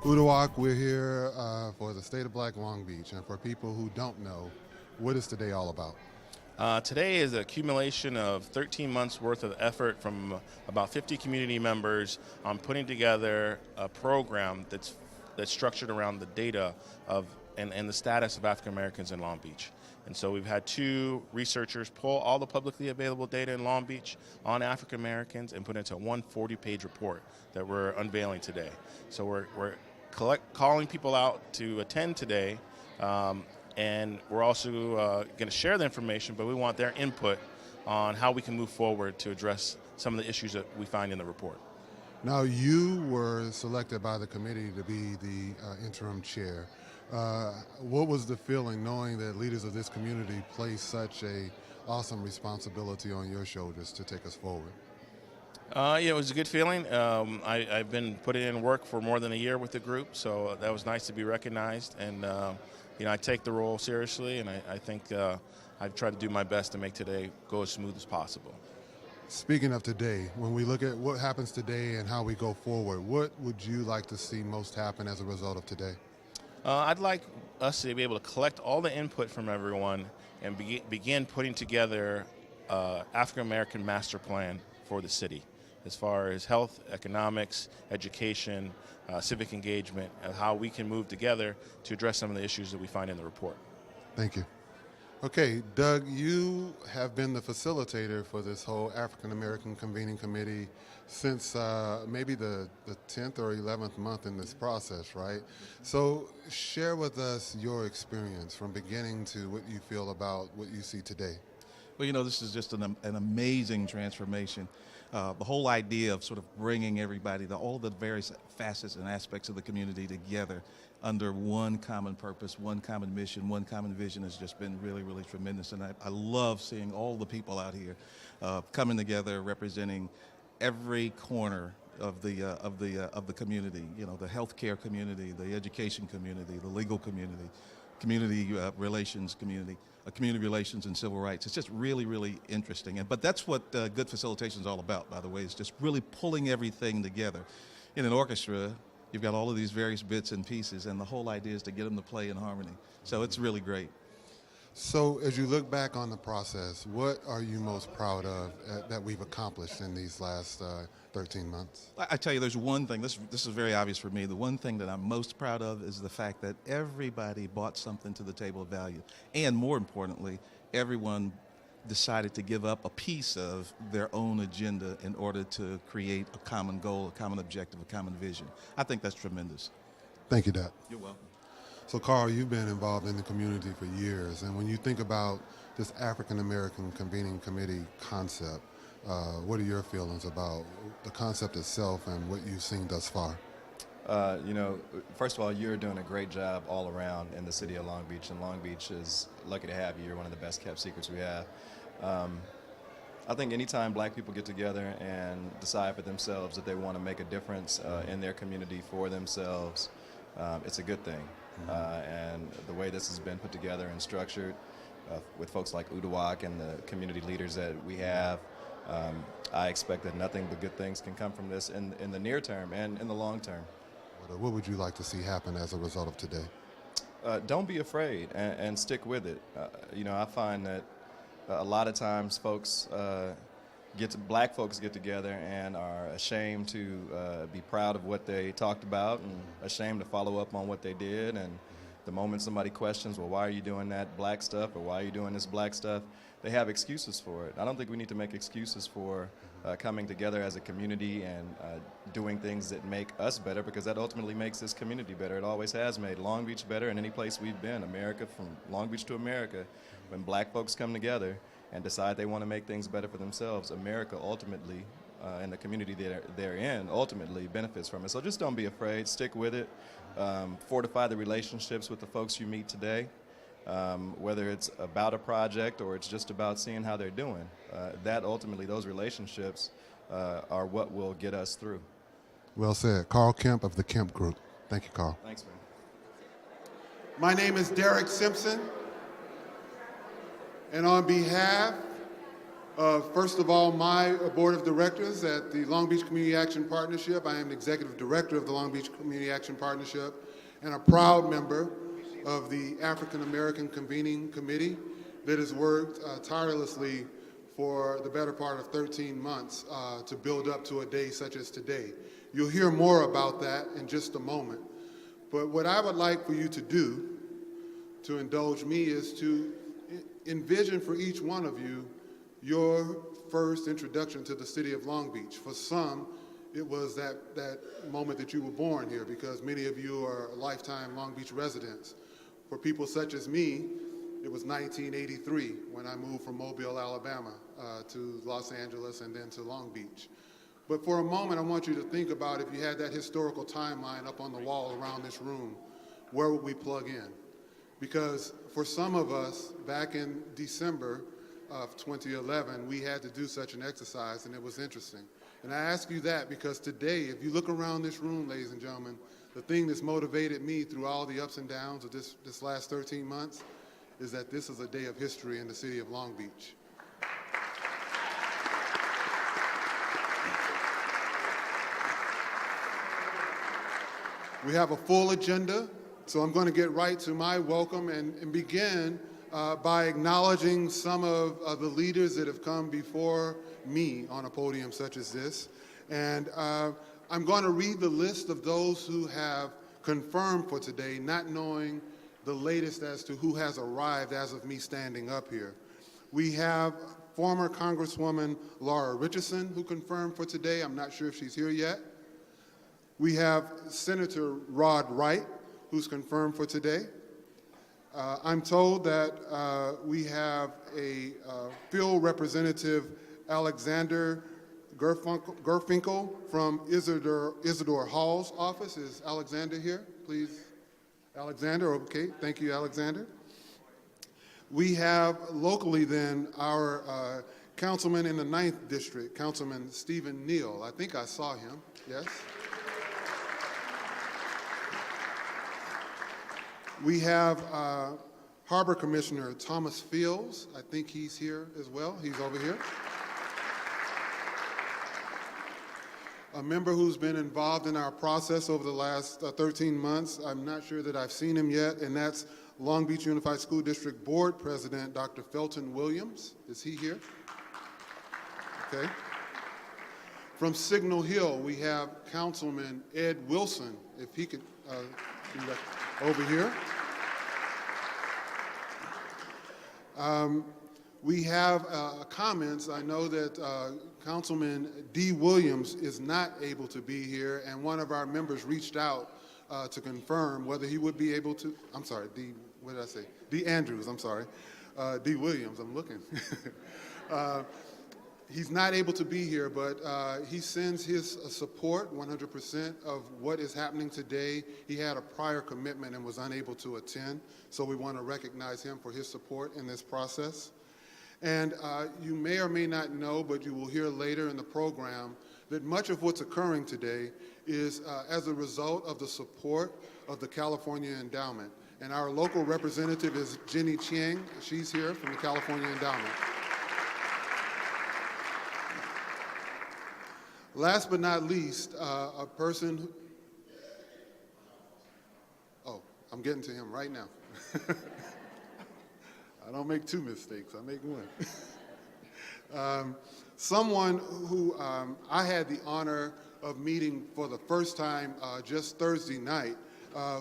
Udawak, we're here for the State of Black Long Beach. And for people who don't know, what is today all about? Today is an accumulation of 13 months worth of effort from about 50 community members on putting together a program that's structured around the data of and the status of African Americans in Long Beach. And so we've had two researchers pull all the publicly available data in Long Beach on African Americans and put it into a 140-page report that we're unveiling today. So we're calling people out to attend today. And we're also going to share the information, but we want their input on how we can move forward to address some of the issues that we find in the report. Now, you were selected by the committee to be the interim chair. What was the feeling knowing that leaders of this community place such a awesome responsibility on your shoulders to take us forward? Yeah, it was a good feeling. I've been putting in work for more than a year with the group, so that was nice to be recognized. And I take the role seriously, and I think I've tried to do my best to make today go as smooth as possible. Speaking of today, when we look at what happens today and how we go forward, what would you like to see most happen as a result of today? I'd like us to be able to collect all the input from everyone and begin putting together African American master plan for the city, as far as health, economics, education, civic engagement, and how we can move together to address some of the issues that we find in the report. Thank you. Okay, Doug, you have been the facilitator for this whole African American Convening Committee since maybe the 10th or 11th month in this process, right? So share with us your experience from beginning to what you feel about what you see today. Well, this is just an amazing transformation. The whole idea of sort of bringing everybody, all the various facets and aspects of the community together under one common purpose, one common mission, one common vision has just been really, really tremendous. And I love seeing all the people out here coming together, representing every corner of the community. The healthcare community, the education community, the legal community, community relations community. Community relations and civil rights. It's just really, really interesting. But that's what good facilitation is all about, by the way, is just really pulling everything together. In an orchestra, you've got all of these various bits and pieces, and the whole idea is to get them to play in harmony. So it's really great. So as you look back on the process, what are you most proud of that we've accomplished in these last 13 months? I tell you, there's one thing, this is very obvious for me. The one thing that I'm most proud of is the fact that everybody brought something to the table of value. And more importantly, everyone decided to give up a piece of their own agenda in order to create a common goal, a common objective, a common vision. I think that's tremendous. Thank you, Doug. You're welcome. So, Carl, you've been involved in the community for years, and when you think about this African American Convening Committee concept, what are your feelings about the concept itself and what you've seen thus far? First of all, you're doing a great job all around in the city of Long Beach, and Long Beach is lucky to have you. You're one of the best kept secrets we have. I think anytime black people get together and decide for themselves that they want to make a difference in their community for themselves, it's a good thing. And the way this has been put together and structured with folks like Udawak and the community leaders that we have, I expect that nothing but good things can come from this in the near term and in the long term. What would you like to see happen as a result of today? Don't be afraid and stick with it. I find that a lot of times black folks get together and are ashamed to be proud of what they talked about and ashamed to follow up on what they did. And the moment somebody questions, well, why are you doing that black stuff, or why are you doing this black stuff, they have excuses for it. I don't think we need to make excuses for coming together as a community and doing things that make us better, because that ultimately makes this community better. It always has made Long Beach better, and any place we've been, America, from Long Beach to America. When black folks come together and decide they want to make things better for themselves, America ultimately, and the community they're in, ultimately benefits from it. So just don't be afraid, stick with it, fortify the relationships with the folks you meet today, whether it's about a project or it's just about seeing how they're doing. That ultimately, those relationships are what will get us through. Well said. Carl Kemp of the Kemp Group. Thank you, Carl. Thanks, man. My name is Derek Simpson, and on behalf First of all, my board of directors at the Long Beach Community Action Partnership. I am the executive director of the Long Beach Community Action Partnership and a proud member of the African American Convening Committee that has worked tirelessly for the better part of 13 months to build up to a day such as today. You'll hear more about that in just a moment. But what I would like for you to do, to indulge me, is to envision for each one of you your first introduction to the city of Long Beach. For some, it was that moment that you were born here, because many of you are lifetime Long Beach residents. For people such as me, it was 1983 when I moved from Mobile, Alabama to Los Angeles and then to Long Beach. But for a moment, I want you to think about, if you had that historical timeline up on the wall around this room, where would we plug in? Because for some of us, back in December of 2011, we had to do such an exercise, and it was interesting. And I ask you that because today, if you look around this room, ladies and gentlemen, the thing that's motivated me through all the ups and downs of this last 13 months is that this is a day of history in the city of Long Beach. We have a full agenda, so I'm going to get right to my welcome and begin by acknowledging some of the leaders that have come before me on a podium such as this. And I'm going to read the list of those who have confirmed for today, not knowing the latest as to who has arrived as of me standing up here. We have former Congresswoman Laura Richardson, who confirmed for today. I'm not sure if she's here yet. We have Senator Rod Wright, who's confirmed for today. I'm told that we have a field representative, Alexander Gerfinkel from Isidore Hall's office. Is Alexander here, please? Alexander, okay, thank you, Alexander. We have locally then our councilman in the 9th District, Councilman Stephen Neal. I think I saw him, yes? We have Harbor Commissioner Thomas Fields. I think he's here as well. He's over here. A member who's been involved in our process over the last 13 months. I'm not sure that I've seen him yet, and that's Long Beach Unified School District Board President Dr. Felton Williams. Is he here? Okay. From Signal Hill, we have Councilman Ed Wilson, if he could over here. We have comments. I know that Councilman D. Williams is not able to be here, and one of our members reached out to confirm whether he would be able to, I'm sorry, what did I say? D. Andrews, I'm sorry. D. Williams, I'm looking. He's not able to be here, but he sends his support 100% of what is happening today. He had a prior commitment and was unable to attend, so we want to recognize him for his support in this process. And you may or may not know, but you will hear later in the program, that much of what's occurring today is as a result of the support of the California Endowment. And our local representative is Jenny Chiang. She's here from the California Endowment. Last but not least, a person who, oh, I'm getting to him right now. I don't make two mistakes, I make one. Someone who I had the honor of meeting for the first time just Thursday night,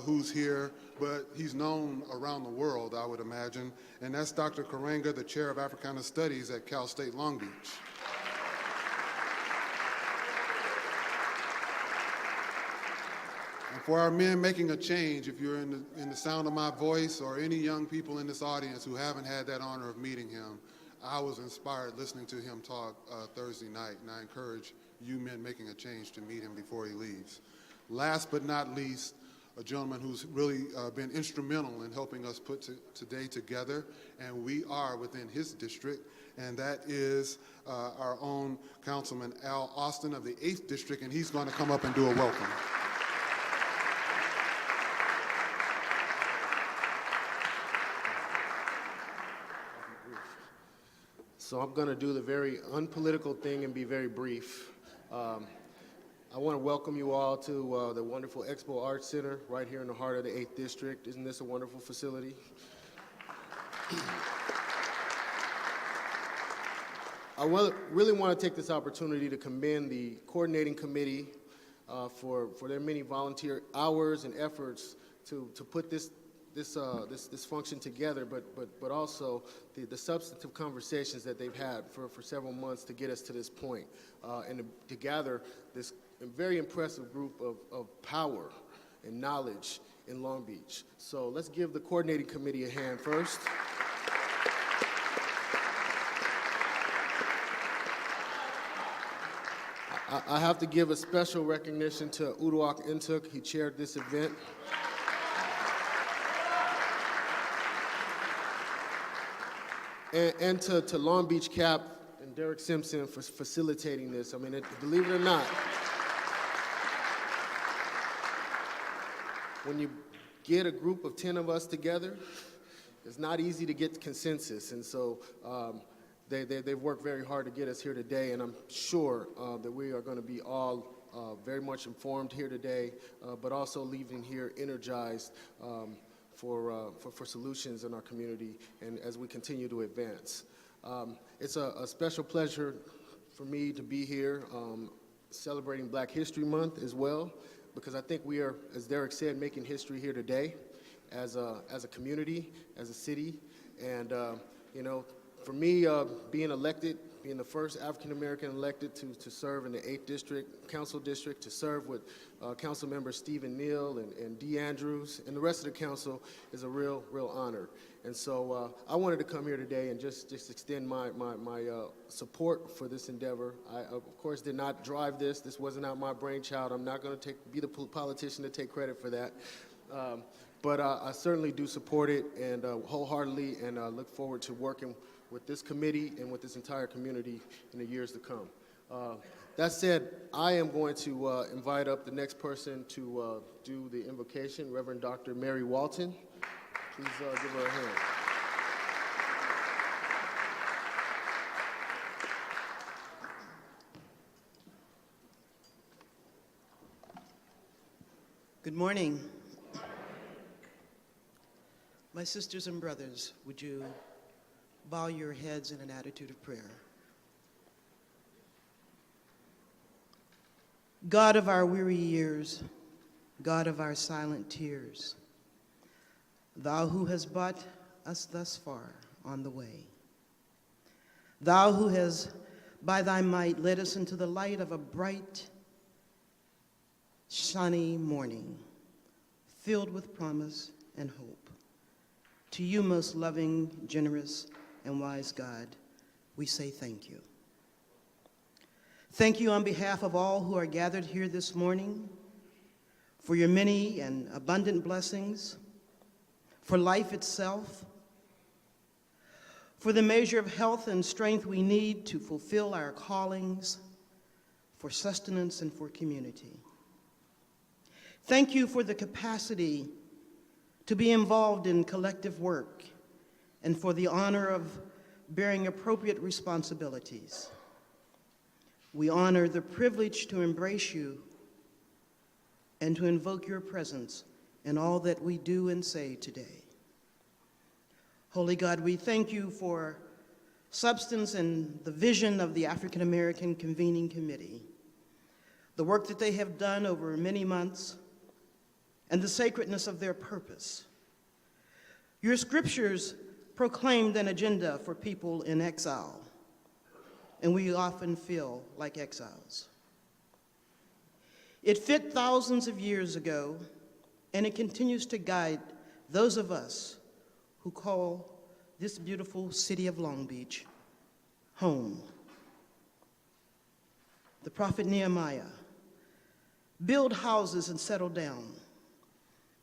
who's here, but he's known around the world, I would imagine, and that's Dr. Karanga, the Chair of Africana Studies at Cal State Long Beach. And for our men making a change, if you're in the sound of my voice, or any young people in this audience who haven't had that honor of meeting him, I was inspired listening to him talk Thursday night, and I encourage you men making a change to meet him before he leaves. Last but not least, a gentleman who's really been instrumental in helping us put today together, and we are within his district, and that is our own Councilman Al Austin of the 8th District, and he's going to come up and do a welcome. So I'm going to do the very unpolitical thing and be very brief. I want to welcome you all to the wonderful Expo Arts Center right here in the heart of the 8th District. Isn't this a wonderful facility? Really want to take this opportunity to commend the coordinating committee for their many volunteer hours and efforts to put this function together, but also the substantive conversations that they've had for several months to get us to this point, and to gather this very impressive group of power and knowledge in Long Beach. So let's give the coordinating committee a hand first. I have to give a special recognition to Uduak Intuk. He chaired this event. And to Long Beach Cap and Derek Simpson for facilitating this. I mean, believe it or not, when you get a group of 10 of us together, it's not easy to get consensus. And so they've worked very hard to get us here today, and I'm sure that we are going to be all very much informed here today, but also leaving here energized for solutions in our community and as we continue to advance. It's a special pleasure for me to be here celebrating Black History Month as well, because I think we are, as Derek said, making history here today as a community, as a city. And you know, for me, being elected, being the first African-American elected to serve in the 8th District, Council District, to serve with Council members Stephen Neal and Dee Andrews, and the rest of the council is a real honor. And so I wanted to come here today and just extend my support for this endeavor. I, of course, did not drive this. This wasn't out my brainchild. I'm not going to be the politician to take credit for that. But I certainly do support it and wholeheartedly, and look forward to working with this committee and with this entire community in the years to come. That said, I am going to invite up the next person to do the invocation, Reverend Dr. Mary Walton. Please give her a hand. Good morning. My sisters and brothers, would you bow your heads in an attitude of prayer? God of our weary years, God of our silent tears, Thou who has brought us thus far on the way, Thou who has by Thy might led us into the light of a bright, sunny morning, filled with promise and hope. To you, most loving, generous, and wise God, we say thank you. Thank you on behalf of all who are gathered here this morning for your many and abundant blessings, for life itself, for the measure of health and strength we need to fulfill our callings, for sustenance and for community. Thank you for the capacity to be involved in collective work and for the honor of bearing appropriate responsibilities. We honor the privilege to embrace you and to invoke your presence in all that we do and say today. Holy God, we thank you for substance and the vision of the African American Convening Committee, the work that they have done over many months, and the sacredness of their purpose. Your scriptures proclaimed an agenda for people in exile, and we often feel like exiles. It fit thousands of years ago, and it continues to guide those of us who call this beautiful city of Long Beach home. The prophet Nehemiah: build houses and settle down,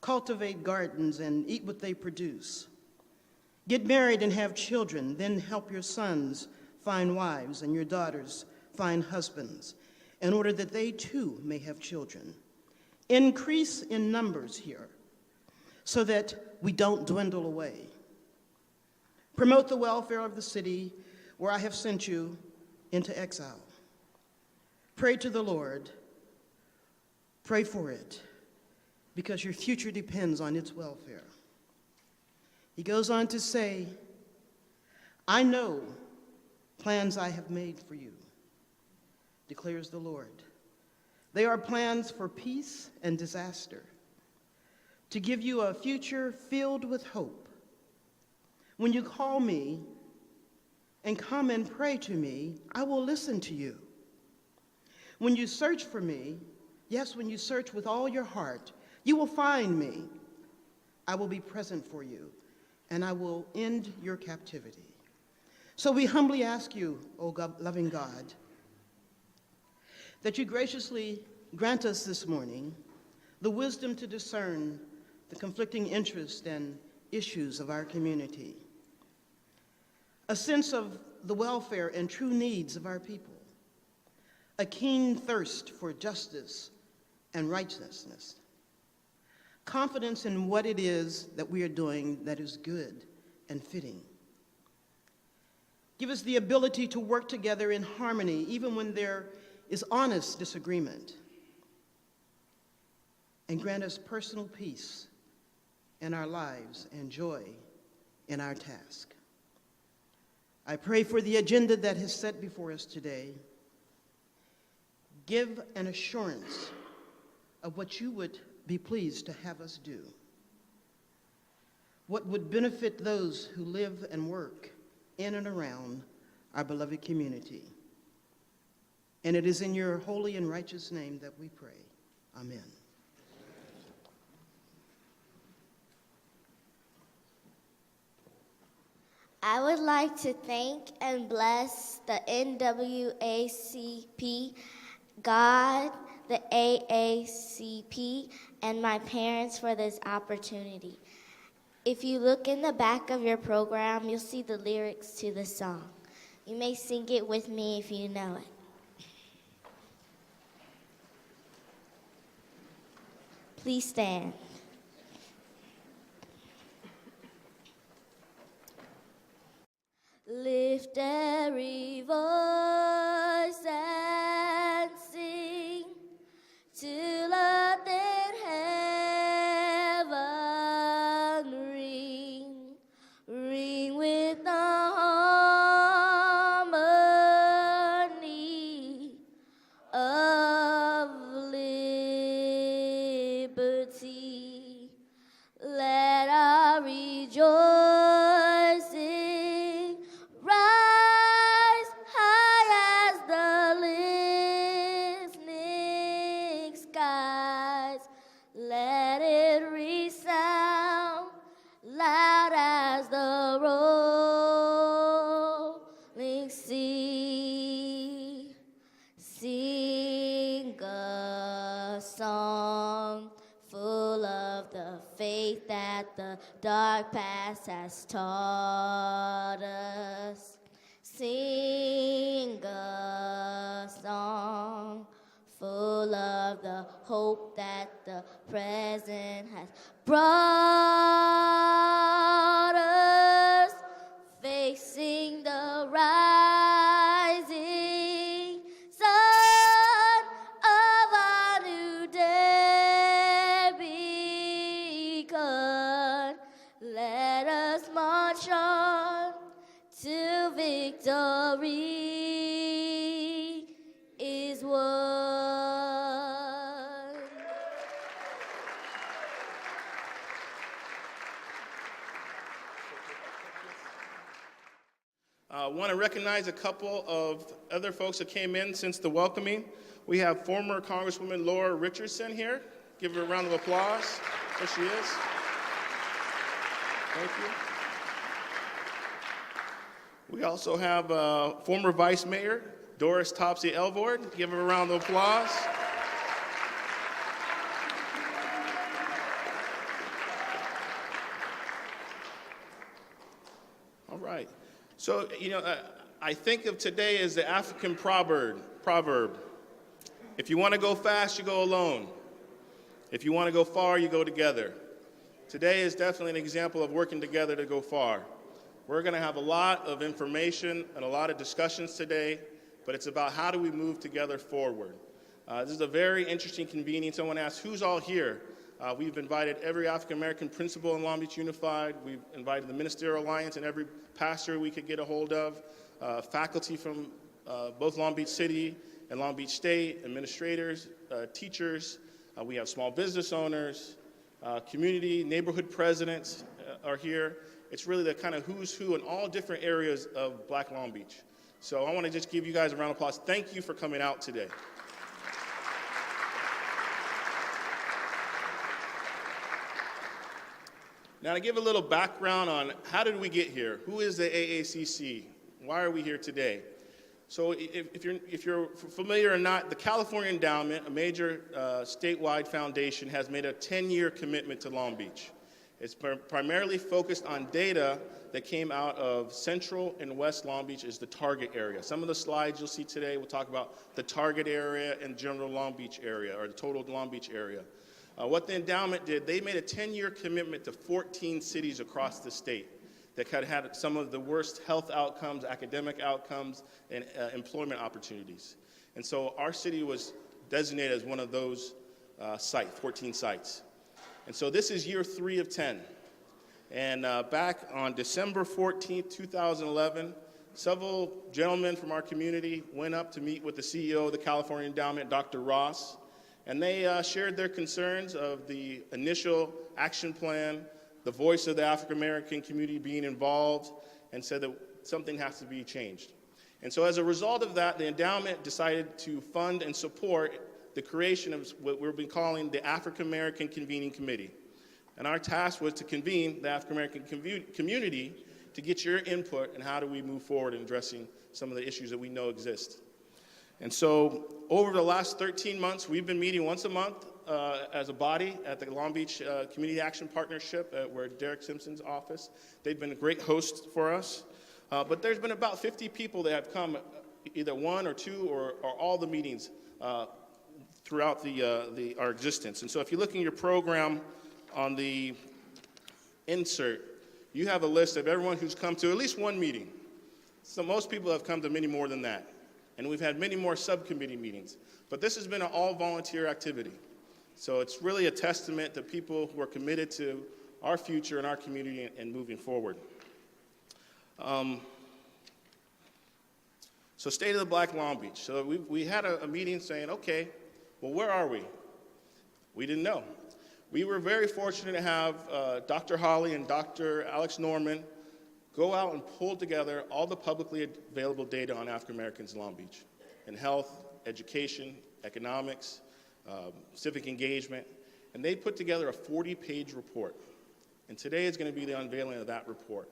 cultivate gardens and eat what they produce, get married and have children, then help your sons find wives and your daughters find husbands, in order that they too may have children. Increase in numbers here so that we don't dwindle away. Promote the welfare of the city where I have sent you into exile. Pray to the Lord. Pray for it, because your future depends on its welfare. He goes on to say, I know plans I have made for you, declares the Lord. They are plans for peace and disaster, to give you a future filled with hope. When you call me and come and pray to me, I will listen to you. When you search for me, yes, when you search with all your heart, you will find me. I will be present for you, and I will end your captivity. So we humbly ask you, O God, loving God, that you graciously grant us this morning the wisdom to discern the conflicting interests and issues of our community, a sense of the welfare and true needs of our people, a keen thirst for justice and righteousness, confidence in what it is that we are doing that is good and fitting. Give us the ability to work together in harmony, even when there is honest disagreement. And grant us personal peace in our lives and joy in our task. I pray for the agenda that is set before us today. Give an assurance of what you would be pleased to have us do, what would benefit those who live and work in and around our beloved community. And it is in your holy and righteous name that we pray. Amen. I would like to thank and bless the NWACP, God, the AACP, and my parents for this opportunity. If you look in the back of your program, you'll see the lyrics to the song. You may sing it with me if you know it. Please stand. Lift every voice and sing till earth and heaven ring, ring with the harmony of liberty. Let our rejoicing rise high as the listening skies. Let it resound loud as the rolling sea. Sing a song full of the faith that the dark past has taught us. Sing a song full of the hope that the present has brought us. Facing the rising sun of a new day begun. Let us march on till victory is won. I want to recognize a couple of other folks that came in since the welcoming. We have former Congresswoman Laura Richardson here. Give her a round of applause. There she is. Thank you. We also have former Vice Mayor Doris Topsy Elvord. Give her a round of applause. All right. So, I think of today as the African proverb. If you want to go fast, you go alone. If you want to go far, you go together. Today is definitely an example of working together to go far. We're going to have a lot of information and a lot of discussions today, but it's about how do we move together forward. This is a very interesting convening. Someone asked, who's all here? We've invited every African American principal in Long Beach Unified. We've invited the Ministerial Alliance and every pastor we could get a hold of, faculty from both Long Beach City and Long Beach State, administrators, teachers. We have small business owners, community, neighborhood presidents are here. It's really the kind of who's who in all different areas of Black Long Beach. So I want to just give you guys a round of applause. Thank you for coming out today. Now, to give a little background on how did we get here? Who is the AACC? Why are we here today? So if you're familiar or not, the California Endowment, a major statewide foundation, has made a 10-year commitment to Long Beach. It's primarily focused on data that came out of Central and West Long Beach is the target area. Some of the slides you'll see today will talk about the target area and general Long Beach area, or the total Long Beach area. What the endowment did, they made a 10-year commitment to 14 cities across the state that had some of the worst health outcomes, academic outcomes, and employment opportunities. And so our city was designated as one of those 14 sites. And so this is year 3 of 10. And back on December 14th, 2011, several gentlemen from our community went up to meet with the CEO of the California Endowment, Dr. Ross, and they shared their concerns of the initial action plan, the voice of the African American community being involved, and said that something has to be changed. And so as a result of that, the endowment decided to fund and support the creation of what we've been calling the African American Convening Committee. And our task was to convene the African American community to get your input on how do we move forward in addressing some of the issues that we know exist. And so over the last 13 months, we've been meeting once a month as a body at the Long Beach Community Action Partnership, where Derek Simpson's office. They've been a great host for us. But there's been about 50 people that have come, either one or two or all the meetings throughout our existence. And so if you look in your program on the insert, you have a list of everyone who's come to at least one meeting. So most people have come to many more than that. And we've had many more subcommittee meetings. But this has been an all-volunteer activity. So it's really a testament to people who are committed to our future and our community and moving forward. So State of the Black Long Beach. So we had a meeting saying, okay, well, where are we? We didn't know. We were very fortunate to have Dr. Holly and Dr. Alex Norman go out and pull together all the publicly available data on African Americans in Long Beach, in health, education, economics, civic engagement, and they put together a 40-page report. And today is going to be the unveiling of that report.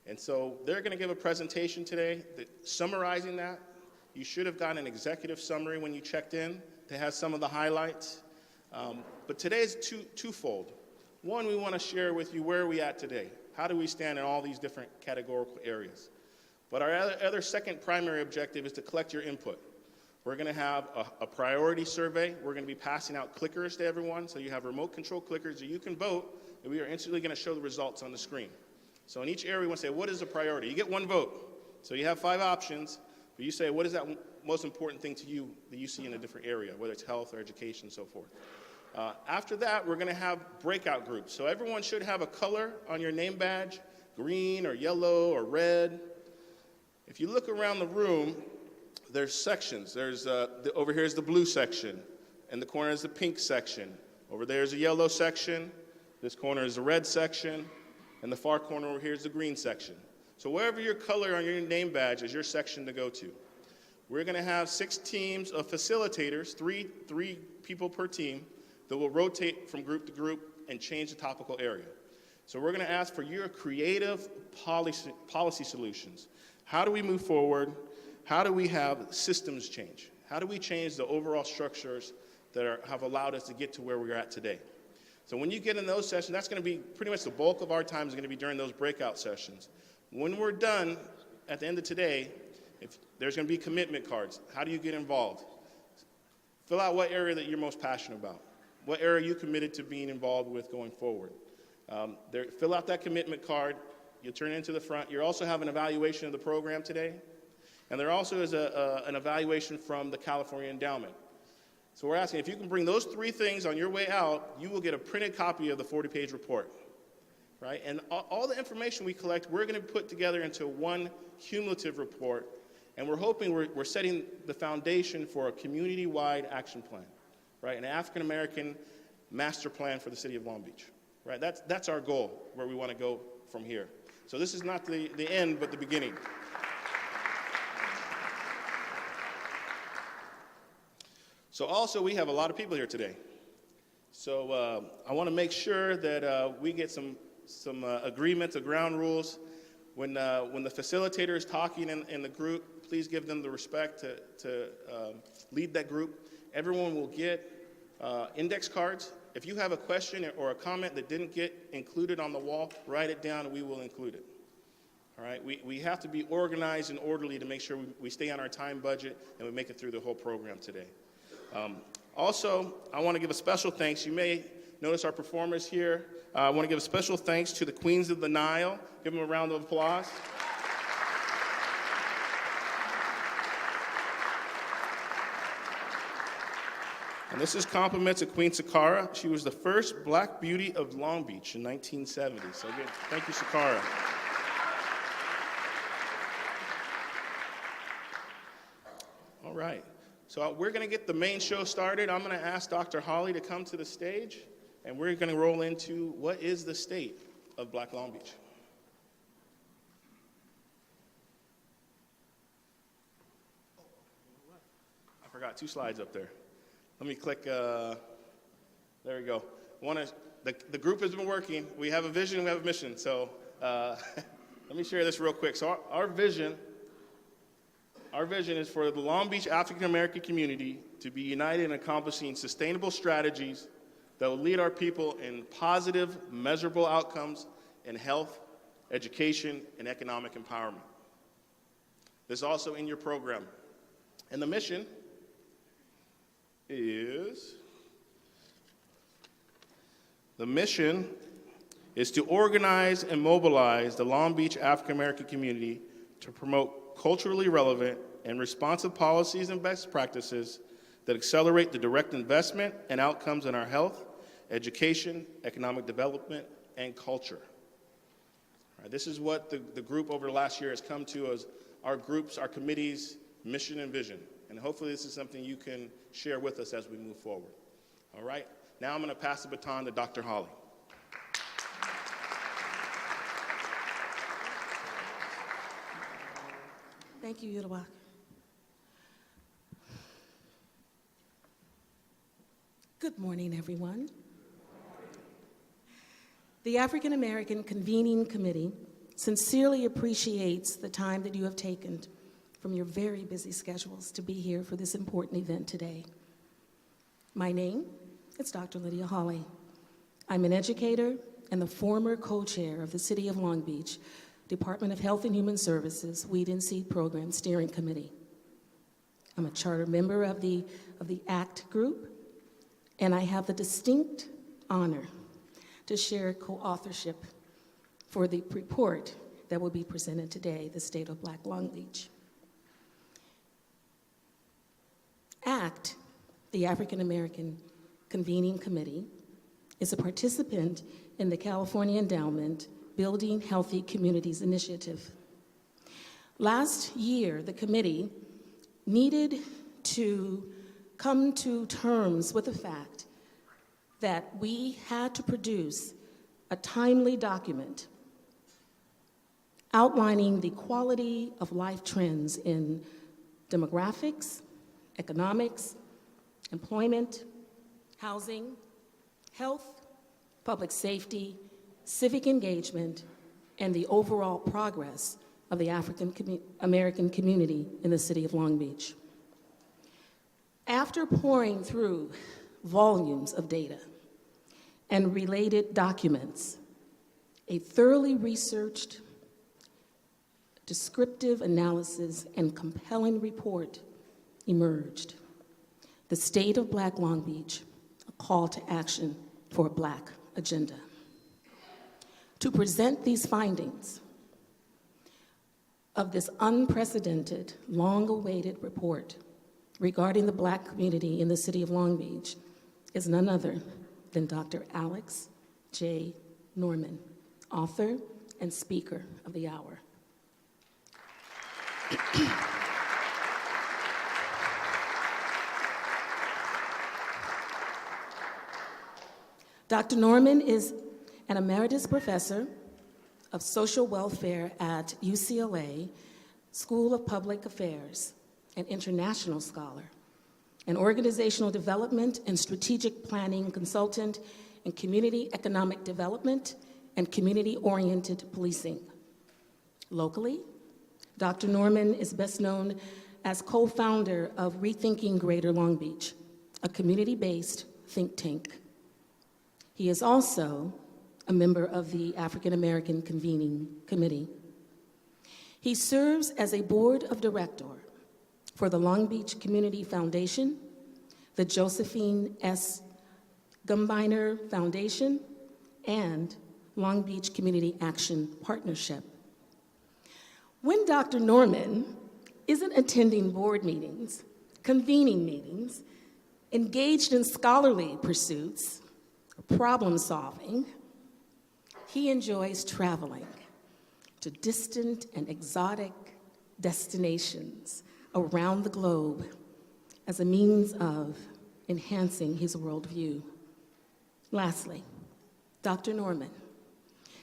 And so they're going to give a presentation today summarizing that. You should have gotten an executive summary when you checked in that has some of the highlights. But today is twofold. One, we want to share with you where are we at today. How do we stand in all these different categorical areas? But our other second primary objective is to collect your input. We're going to have a priority survey. We're going to be passing out clickers to everyone. So you have remote control clickers that you can vote, and we are instantly going to show the results on the screen. So in each area, we want to say, what is the priority? You get one vote. So you have 5 options, but you say, what is that most important thing to you that you see in a different area, whether it's health or education and so forth. After that, we're going to have breakout groups. So everyone should have a color on your name badge, green or yellow or red. If you look around the room, there's sections. There's over here is the blue section. In the corner is the pink section. Over there is a yellow section. This corner is the red section. And the far corner over here is the green section. So wherever your color on your name badge is your section to go to. We're going to have 6 teams of facilitators, three people per team, that will rotate from group to group and change the topical area. So we're going to ask for your creative policy solutions. How do we move forward? How do we have systems change? How do we change the overall structures that have allowed us to get to where we're at today? So when you get in those sessions, that's going to be pretty much the bulk of our time is going to be during those breakout sessions. When we're done at the end of today, there's going to be commitment cards. How do you get involved? Fill out what area that you're most passionate about. What area are you committed to being involved with going forward? Fill out that commitment card. You turn it into the front. You also have an evaluation of the program today. And there also is an evaluation from the California Endowment. So we're asking, if you can bring those 3 things on your way out, you will get a printed copy of the 40-page report, right? And all the information we collect, we're going to put together into one cumulative report, and we're hoping we're setting the foundation for a community-wide action plan, right? An African-American master plan for the city of Long Beach, right? That's our goal, where we want to go from here. So this is not the end, but the beginning. So also, we have a lot of people here today. So I want to make sure that we get some agreements, the ground rules. When the facilitator is talking in the group, please give them the respect to lead that group. Everyone will get index cards. If you have a question or a comment that didn't get included on the wall, write it down and we will include it. All right, we have to be organized and orderly to make sure we stay on our time budget and we make it through the whole program today. Also, I want to give a special thanks. You may notice our performers here. I want to give a special thanks to the Queens of the Nile. Give them a round of applause. And this is compliments of Queen Sakara. She was the first Black beauty of Long Beach in 1970. So again, thank you, Sakara. All right. So we're going to get the main show started. I'm going to ask Dr. Holly to come to the stage, and we're going to roll into what is the state of Black Long Beach. I forgot 2 slides up there. Let me click. There we go. The group has been working. We have a vision. We have a mission. So let me share this real quick. So our vision is for the Long Beach African American community to be united in accomplishing sustainable strategies that will lead our people in positive, measurable outcomes in health, education, and economic empowerment. This is also in your program. And the mission is to organize and mobilize the Long Beach African American community to promote culturally relevant and responsive policies and best practices that accelerate the direct investment and outcomes in our health, education, economic development, and culture. All right, this is what the group over the last year has come to as our committee's mission and vision. And hopefully this is something you can share with us as we move forward. All right, now I'm going to pass the baton to Dr. Holly. Thank you, Yudawak. Good morning, everyone. The African American Convening Committee sincerely appreciates the time that you have taken from your very busy schedules to be here for this important event today. My name is Dr. Lydia Hawley. I'm an educator and the former co-chair of the City of Long Beach Department of Health and Human Services Weed and Seed Program Steering Committee. I'm a charter member of the ACT group, and I have the distinct honor to share co-authorship for the report that will be presented today, The State of Black Long Beach. ACT, the African American Convening Committee, is a participant in the California Endowment Building Healthy Communities Initiative. Last year, the committee needed to come to terms with the fact that we had to produce a timely document outlining the quality of life trends in demographics, economics, employment, housing, health, public safety, civic engagement, and the overall progress of the African American community in the city of Long Beach. After pouring through volumes of data and related documents, a thoroughly researched, descriptive analysis and compelling report emerged. The State of Black Long Beach, a call to action for a Black agenda. To present these findings, of this unprecedented, long-awaited report regarding the Black community in the city of Long Beach is none other than Dr. Alex J. Norman, author and speaker of the hour. Dr. Norman is an emeritus professor of social welfare at UCLA School of Public Affairs, an international scholar, an organizational development and strategic planning consultant in community economic development and community-oriented policing. Locally, Dr. Norman is best known as co-founder of Rethinking Greater Long Beach, a community-based think tank. He is also a member of the African American Convening Committee. He serves as a board of director for the Long Beach Community Foundation, the Josephine S. Gumbiner Foundation, and Long Beach Community Action Partnership. When Dr. Norman isn't attending board meetings, convening meetings, engaged in scholarly pursuits, problem solving, he enjoys traveling to distant and exotic destinations around the globe as a means of enhancing his worldview. Lastly, Dr. Norman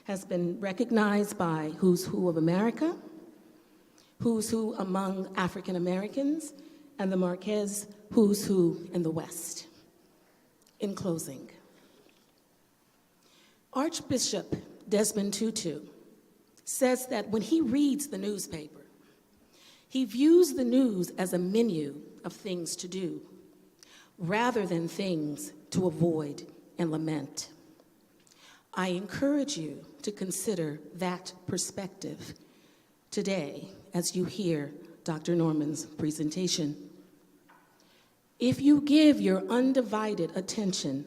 has been recognized by Who's Who of America, Who's Who Among African Americans, and the Marquez Who's Who in the West. In closing, Archbishop Desmond Tutu says that when he reads the newspaper, he views the news as a menu of things to do, rather than things to avoid and lament. I encourage you to consider that perspective today as you hear Dr. Norman's presentation. If you give your undivided attention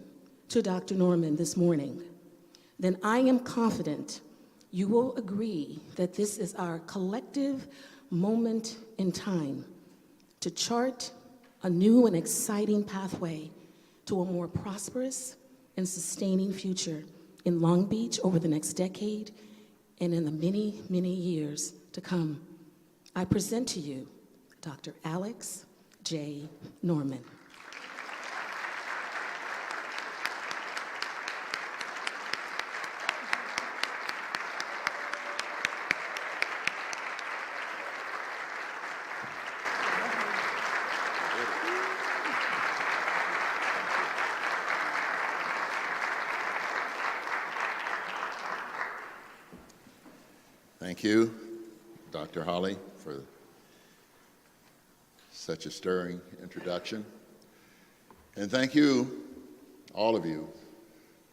to Dr. Norman this morning, then I am confident you will agree that this is our collective moment in time to chart a new and exciting pathway to a more prosperous and sustaining future in Long Beach over the next decade and in the many, many years to come. I present to you Dr. Alex J. Norman. Thank you, Dr. Holly, for such a stirring introduction. And thank you, all of you,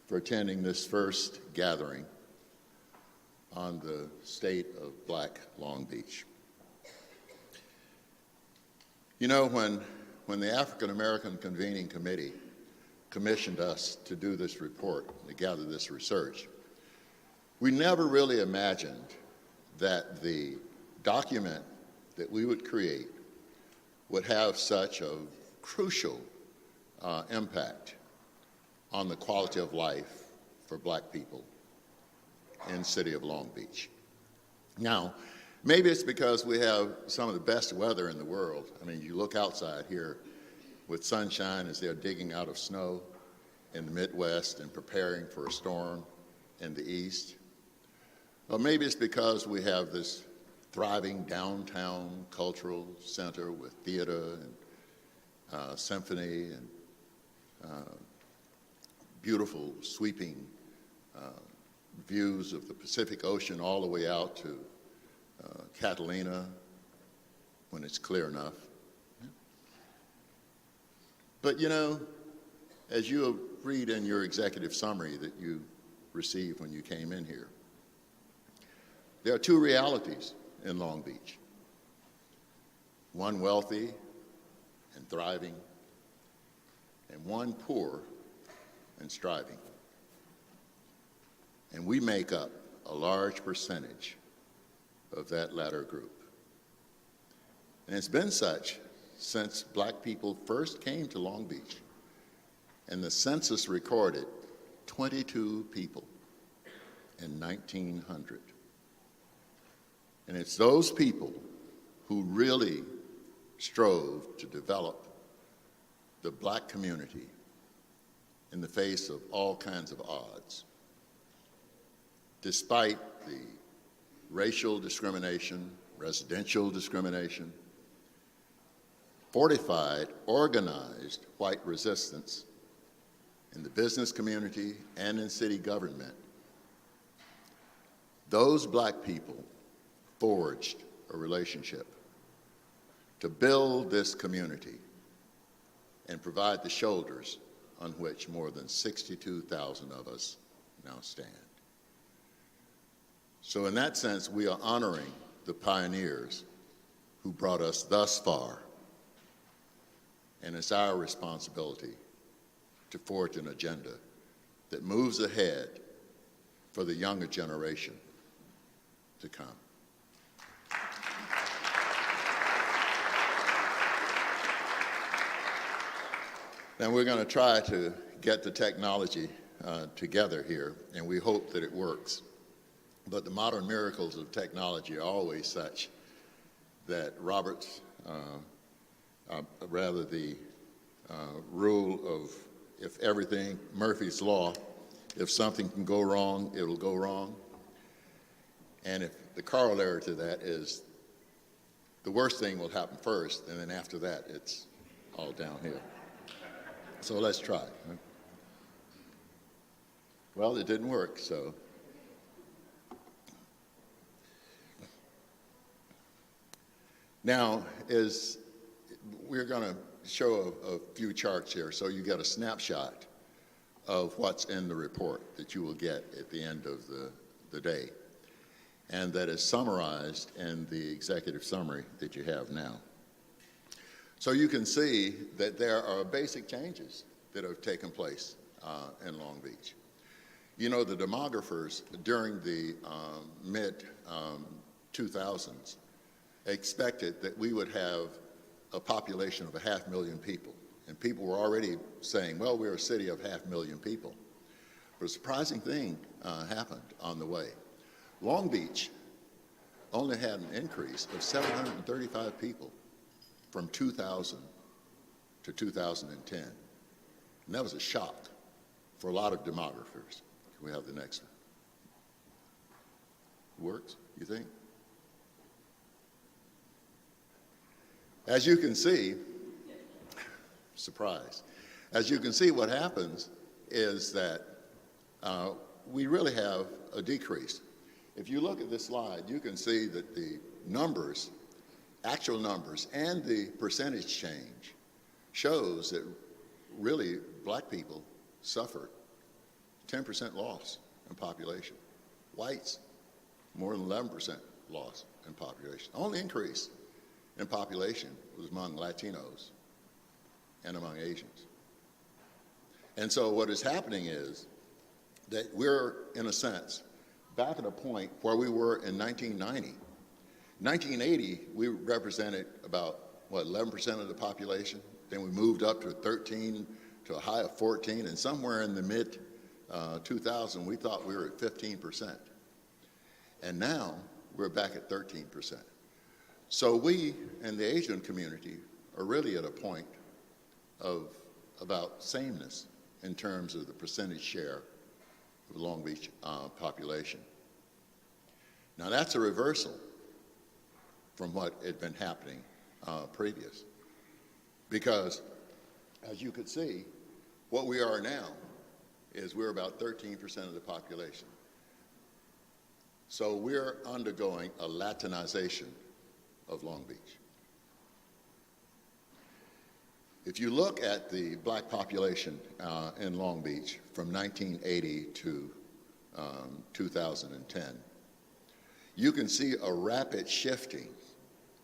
for attending this first gathering on the state of Black Long Beach. You know, when the African American Convening Committee commissioned us to do this report, to gather this research, we never really imagined that the document that we would create would have such a crucial impact on the quality of life for Black people in the city of Long Beach. Now, maybe it's because we have some of the best weather in the world. I mean, you look outside here with sunshine as they're digging out of snow in the Midwest and preparing for a storm in the East. Or maybe it's because we have this thriving downtown cultural center with theater and symphony and beautiful sweeping views of the Pacific Ocean all the way out to Catalina when it's clear enough. But you know, as you read in your executive summary that you received when you came in here, there are two realities in Long Beach. One wealthy and thriving, and one poor and striving. And we make up a large percentage of that latter group. And it's been such since black people first came to Long Beach. And the census recorded 22 people in 1900. And it's those people who really strove to develop the black community in the face of all kinds of odds. Despite the racial discrimination, residential discrimination, fortified, organized white resistance in the business community and in city government, those black people forged a relationship to build this community and provide the shoulders on which more than 62,000 of us now stand. So in that sense, we are honoring the pioneers who brought us thus far, and it's our responsibility to forge an agenda that moves ahead for the younger generation to come. Now we're going to try to get the technology together here, and we hope that it works. But the modern miracles of technology are always such that Robert's, rather the rule of if everything, Murphy's Law, if something can go wrong, it'll go wrong. And if the corollary to that is the worst thing will happen first, and then after that, it's all downhill. So let's try. Well, it didn't work, so. Now, we're going to show a few charts here, so you get a snapshot of what's in the report that you will get at the end of the day, and that is summarized in the executive summary that you have now. So you can see that there are basic changes that have taken place in Long Beach. You know, the demographers during the mid-2000s expected that we would have a population of 500,000 people. And people were already saying, well, we're a city of 500,000 people. But a surprising thing happened on the way. Long Beach only had an increase of 735 people from 2000 to 2010. And that was a shock for a lot of demographers. Can we have the next one? Works, you think? As you can see, surprise, as you can see, what happens is that we really have a decrease. If you look at this slide, you can see that the numbers, actual numbers, and the percentage change shows that really black people suffered 10% loss in population. Whites, more than 11% loss in population. The only increase in population was among Latinos and among Asians. And so what is happening is that we're, in a sense, back at a point where we were in 1990. 1980, we represented about, 11% of the population. Then we moved up to 13, to a high of 14, and somewhere in the mid-2000, we thought we were at 15%. And now we're back at 13%. So we in the Asian community are really at a point of about sameness in terms of the percentage share of the Long Beach population. Now that's a reversal from what had been happening previous. Because as you could see, what we are now is we're about 13% of the population. So we're undergoing a Latinization of Long Beach. If you look at the black population in Long Beach from 1980 to 2010, you can see a rapid shifting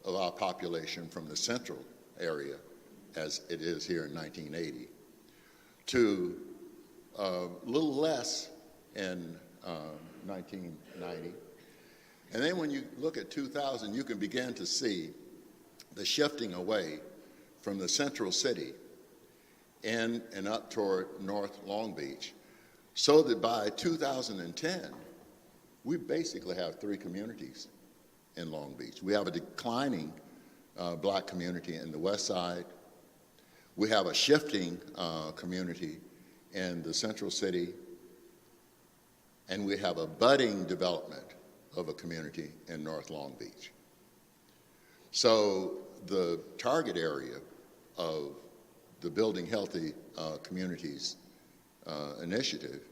of our population from the central area, as it is here in 1980, to a little less in 1990. And then when you look at 2000, you can begin to see the shifting away from the central city in and up toward North Long Beach, so that by 2010, we basically have 3 communities in Long Beach. We have a declining black community in the west side. We have a shifting community in the central city, and we have a budding development of a community in North Long Beach. So the target area of the Building Healthy Communities initiative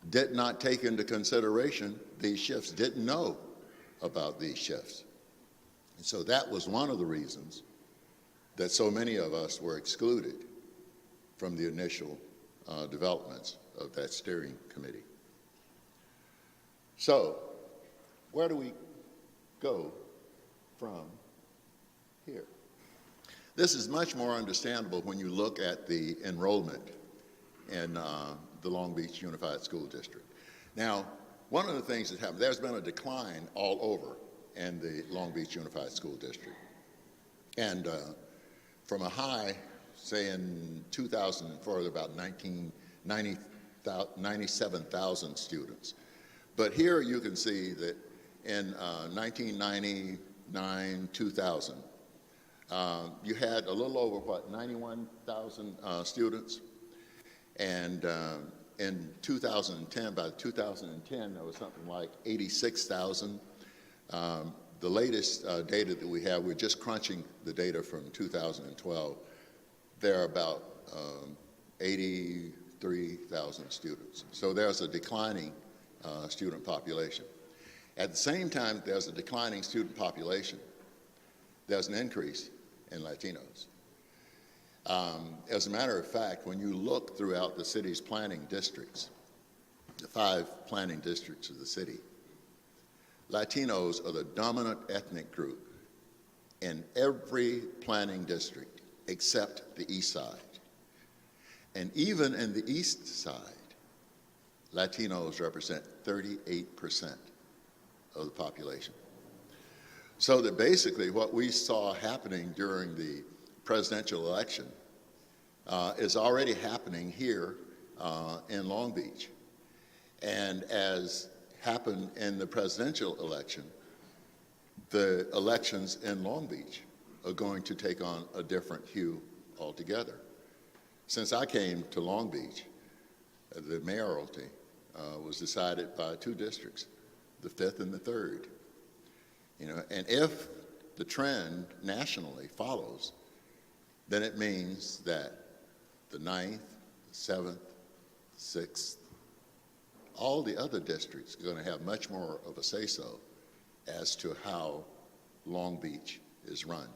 did not take into consideration these shifts, didn't know about these shifts. And so that was one of the reasons that so many of us were excluded from the initial developments of that steering committee. So where do we go from here? This is much more understandable when you look at the enrollment in the Long Beach Unified School District. Now, one of the things that happened, there's been a decline all over in the Long Beach Unified School District. And from a high, say in 2004, about 97,000 students. But here you can see that in 1999, 2000, you had a little over, 91,000 students. And in 2010, by 2010, there was something like 86,000. The latest data that we have, we're just crunching the data from 2012, there are about 83,000 students. So there's a declining student population. At the same time, there's a declining student population. There's an increase in Latinos. As a matter of fact, when you look throughout the city's planning districts, the 5 planning districts of the city, Latinos are the dominant ethnic group in every planning district except the east side. And even in the east side, Latinos represent 38% of the population. So that basically what we saw happening during the presidential election is already happening here in Long Beach. And as happened in the presidential election, the elections in Long Beach are going to take on a different hue altogether. Since I came to Long Beach, the mayoralty was decided by 2 districts, the 5th and the 3rd. You know, and if the trend nationally follows, then it means that the 9th, the 7th, 6th, all the other districts are going to have much more of a say-so as to how Long Beach is run.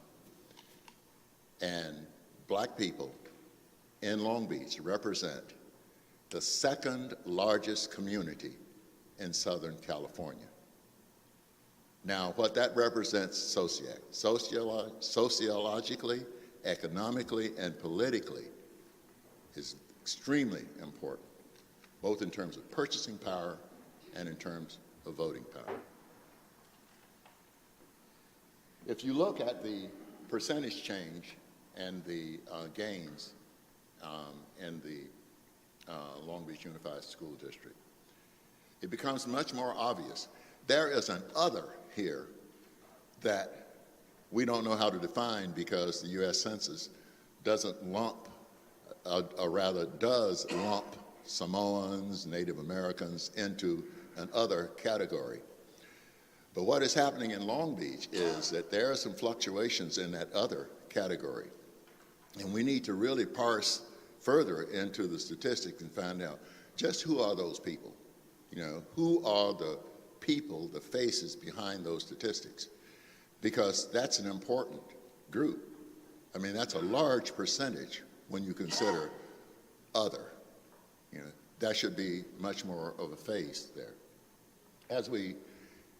And black people in Long Beach represent the 2nd largest community in Southern California. Now, what that represents sociologically, economically, and politically is extremely important, both in terms of purchasing power and in terms of voting power. If you look at the percentage change and the gains in the Long Beach Unified School District, it becomes much more obvious. There is an other here that we don't know how to define because the U.S. Census doesn't lump, or rather does lump Samoans, Native Americans into an other category. But what is happening in Long Beach is that there are some fluctuations in that other category. And we need to really parse further into the statistics and find out just who are those people? You know, who are the people, the faces behind those statistics? Because that's an important group. I mean, that's a large percentage when you consider other. You know, that should be much more of a face there. As we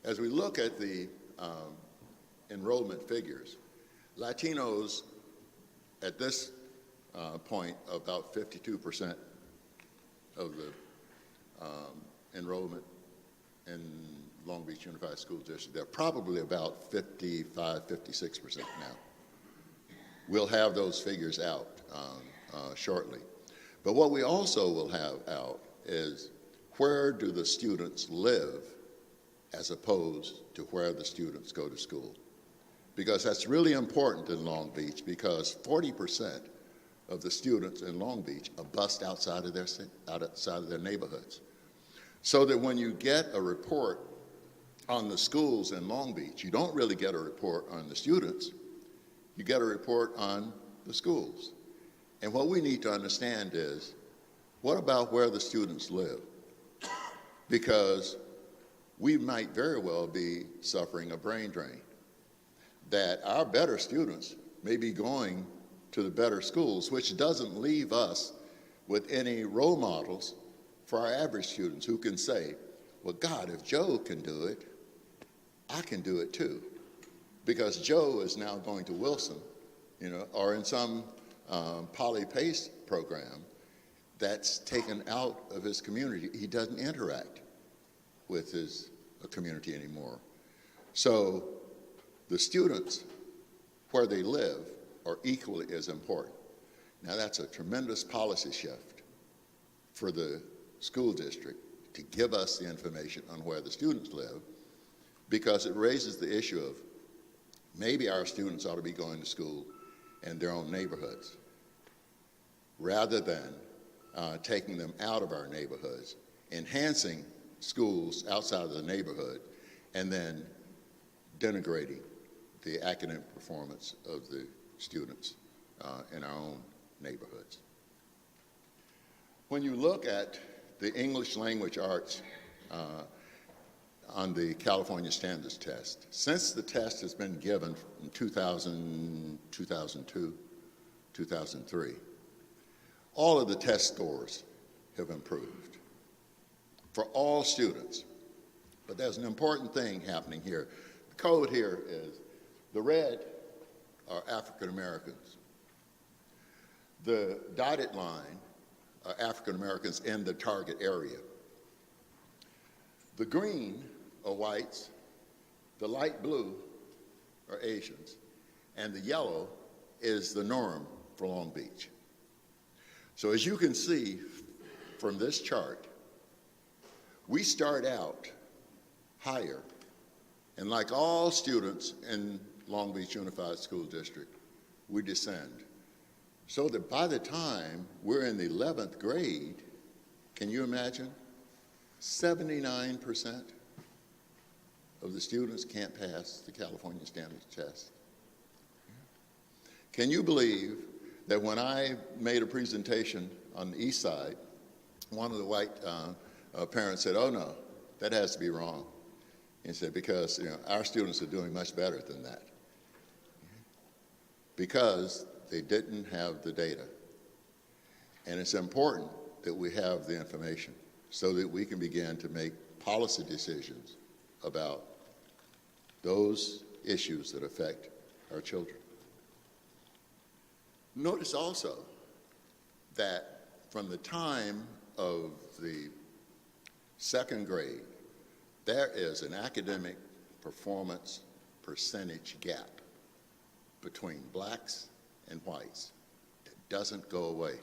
look at the enrollment figures, Latinos at this point, about 52% of the enrollment in Long Beach Unified School District. They're probably about 55, 56% now. We'll have those figures out shortly. But what we also will have out is where do the students live as opposed to where the students go to school. Because that's really important in Long Beach, because 40% of the students in Long Beach are bused outside of their neighborhoods. So that when you get a report on the schools in Long Beach, you don't really get a report on the students, you get a report on the schools. And what we need to understand is, what about where the students live? Because we might very well be suffering a brain drain, that our better students may be going to the better schools, which doesn't leave us with any role models for our average students who can say, well, God, if Joe can do it, I can do it too. Because Joe is now going to Wilson, or in some poly-pace program that's taken out of his community. He doesn't interact with his community anymore. So the students, where they live, are equally as important. Now that's a tremendous policy shift for the school district to give us the information on where the students live, because it raises the issue of maybe our students ought to be going to school in their own neighborhoods rather than taking them out of our neighborhoods, enhancing schools outside of the neighborhood, and then denigrating the academic performance of the students in our own neighborhoods. When you look at the English language arts on the California Standards Test, since the test has been given in 2000, 2002, 2003, all of the test scores have improved for all students. But there's an important thing happening here. The code here is the red are African Americans. The dotted line are African Americans in the target area. The green are whites, the light blue are Asians, and the yellow is the norm for Long Beach. So as you can see from this chart, we start out higher, and like all students in Long Beach Unified School District, we descend. So that by the time we're in the 11th grade, can you imagine? 79% of the students can't pass the California Standards Test. Can you believe that when I made a presentation on the east side, one of the white parents said, oh no, that has to be wrong. He said, because our students are doing much better than that. Because they didn't have the data. And it's important that we have the information so that we can begin to make policy decisions about those issues that affect our children. Notice also that from the time of the second grade, there is an academic performance percentage gap between blacks and whites that doesn't go away.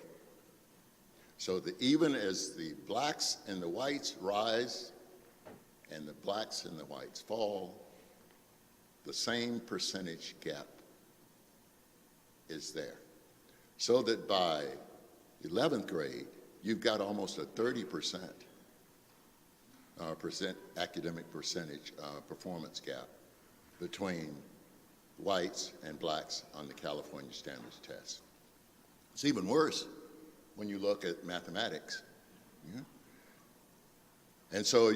So that even as the blacks and the whites rise and the blacks and the whites fall, the same percentage gap is there. So that by 11th grade, you've got almost a 30% academic percentage performance gap between whites and blacks on the California Standards Test. It's even worse when you look at mathematics. Yeah? And so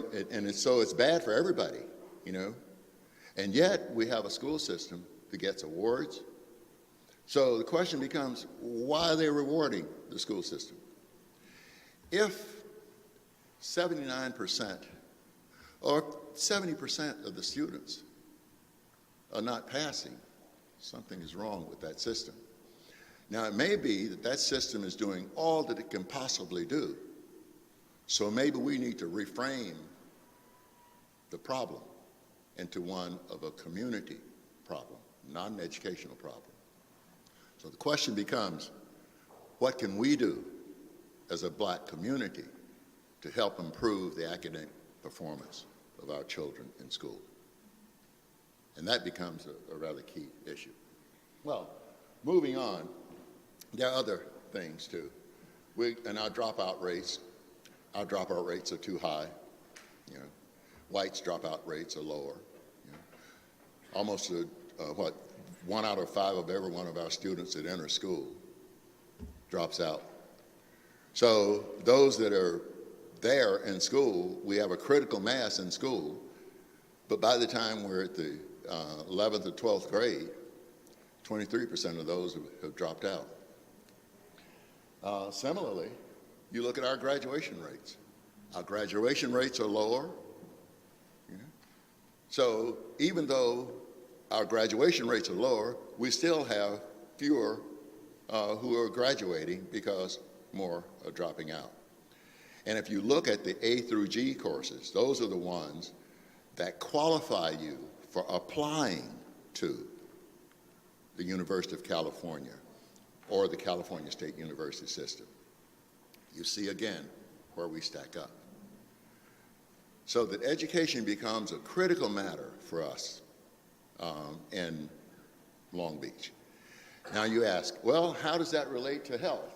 it's bad for everybody, And yet we have a school system that gets awards. So the question becomes, why are they rewarding the school system? If 79% or 70% of the students are not passing, something is wrong with that system. Now, it may be that that system is doing all that it can possibly do. So maybe we need to reframe the problem into one of a community problem, not an educational problem. So the question becomes, what can we do as a black community to help improve the academic performance of our children in school? And that becomes a rather key issue. Well, moving on, there are other things too. And our dropout rates are too high. You know, whites' dropout rates are lower. You know, almost 1 out of 5 of every one of our students that enter school drops out. So those that are there in school, we have a critical mass in school, but by the time we're at the 11th or 12th grade, 23% of those have dropped out. Similarly, you look at our graduation rates. Our graduation rates are lower. You know? So even though our graduation rates are lower, we still have fewer who are graduating because more are dropping out. And if you look at the A through G courses, those are the ones that qualify you for applying to the University of California or the California State University system. You see again where we stack up. So that education becomes a critical matter for us in Long Beach. Now you ask, well, how does that relate to health?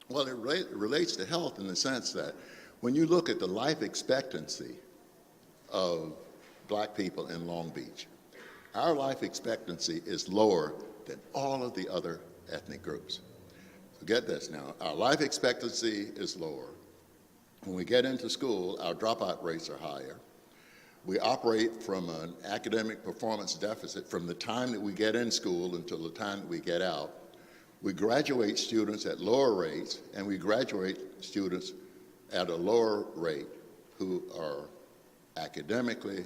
Well, it relates to health in the sense that when you look at the life expectancy of black people in Long Beach, our life expectancy is lower than all of the other ethnic groups. So get this now, our life expectancy is lower. When we get into school, our dropout rates are higher. We operate from an academic performance deficit from the time that we get in school until the time that we get out. We graduate students at lower rates, and we graduate students at a lower rate who are academically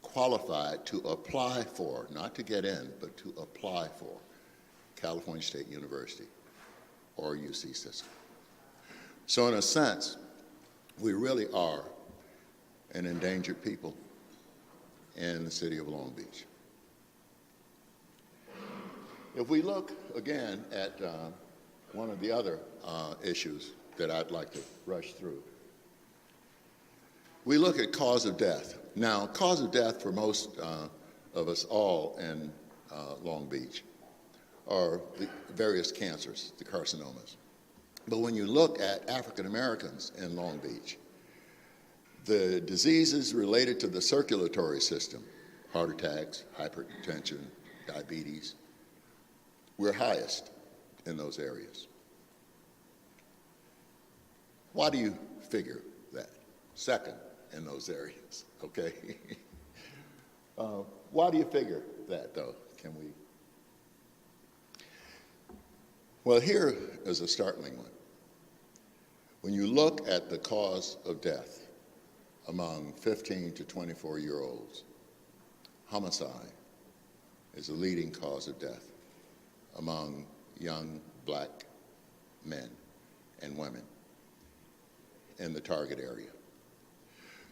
qualified to apply for, not to get in, but to apply for California State University or UC system. So in a sense, we really are an endangered people in the city of Long Beach. If we look again at one of the other issues that I'd like to rush through, we look at cause of death. Now, cause of death for most of us all in Long Beach are the various cancers, the carcinomas. But when you look at African Americans in Long Beach, the diseases related to the circulatory system, heart attacks, hypertension, diabetes, we're highest in those areas. Why do you figure that? Second in those areas, okay? Why do you figure that, though? Can we? Well, here is a startling one. When you look at the cause of death among 15 to 24-year-olds, homicide is the leading cause of death among young black men and women in the target area.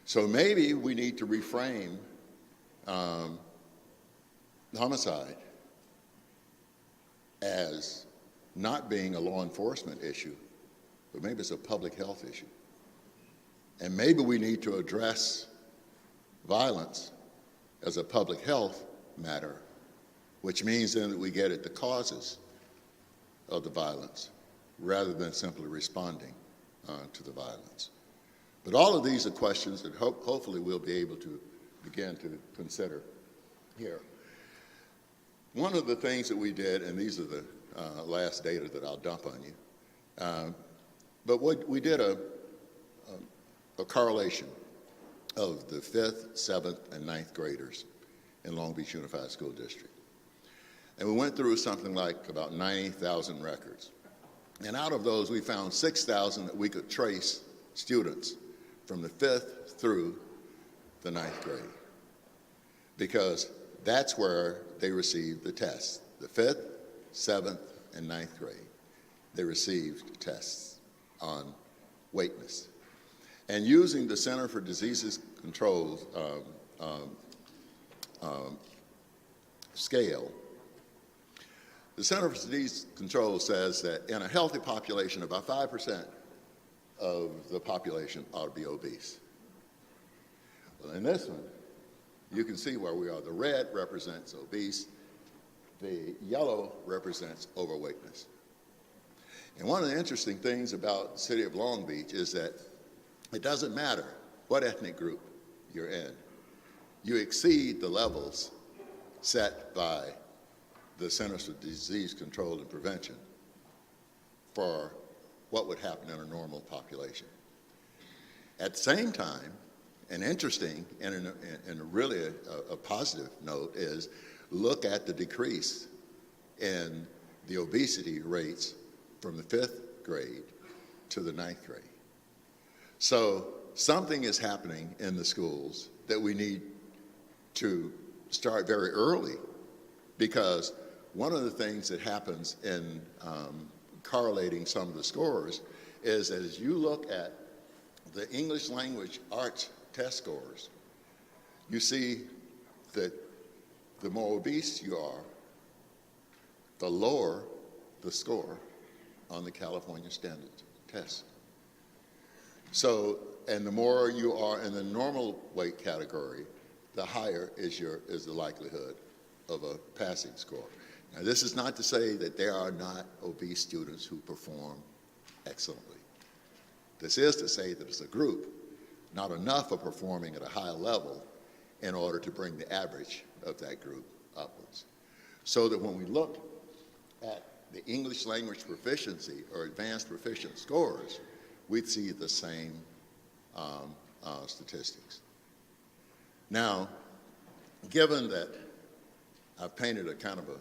So maybe we need to reframe homicide as not being a law enforcement issue, but maybe it's a public health issue. And maybe we need to address violence as a public health matter, which means then that we get at the causes of the violence rather than simply responding to the violence. But all of these are questions that hopefully we'll be able to begin to consider here. One of the things that we did, and these are the last data that I'll dump on you, but we did a correlation of the 5th, 7th, and 9th graders in Long Beach Unified School District. And we went through something like about 90,000 records. And out of those, we found 6,000 that we could trace students from the 5th through the 9th grade, because that's where they received the tests. The 5th, 7th, and 9th grade, they received tests on weightness. And using the Center for Diseases Control scale, The Center for Disease Control says that in a healthy population, about 5% of the population ought to be obese. Well, in this one, you can see where we are. The red represents obese. The yellow represents overweightness. And one of the interesting things about the city of Long Beach is that it doesn't matter what ethnic group you're in. You exceed the levels set by the Centers for Disease Control and Prevention for what would happen in a normal population. At the same time, and interesting, and really a positive note is, look at the decrease in the obesity rates from the 5th grade to the 9th grade. So something is happening in the schools that we need to start very early, because one of the things that happens in correlating some of the scores is that as you look at the English language arts test scores, you see that the more obese you are, the lower the score on the California Standard test. So, and the more you are in the normal weight category, the higher is the likelihood of a passing score. Now, this is not to say that there are not obese students who perform excellently. This is to say that as a group, not enough are performing at a high level in order to bring the average of that group upwards. So that when we look at the English language proficiency or advanced proficient scores, we see the same statistics. Now, given that I've painted a kind of a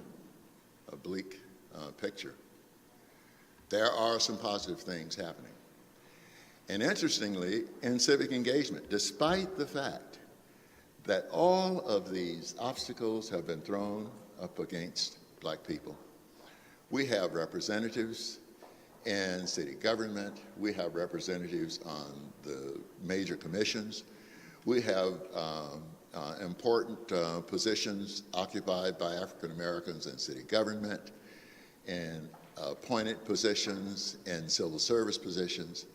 bleak picture, there are some positive things happening. And interestingly, in civic engagement, despite the fact that all of these obstacles have been thrown up against black people, we have representatives in city government, we have representatives on the major commissions, we have important positions occupied by African Americans in city government, and appointed positions in civil service positions.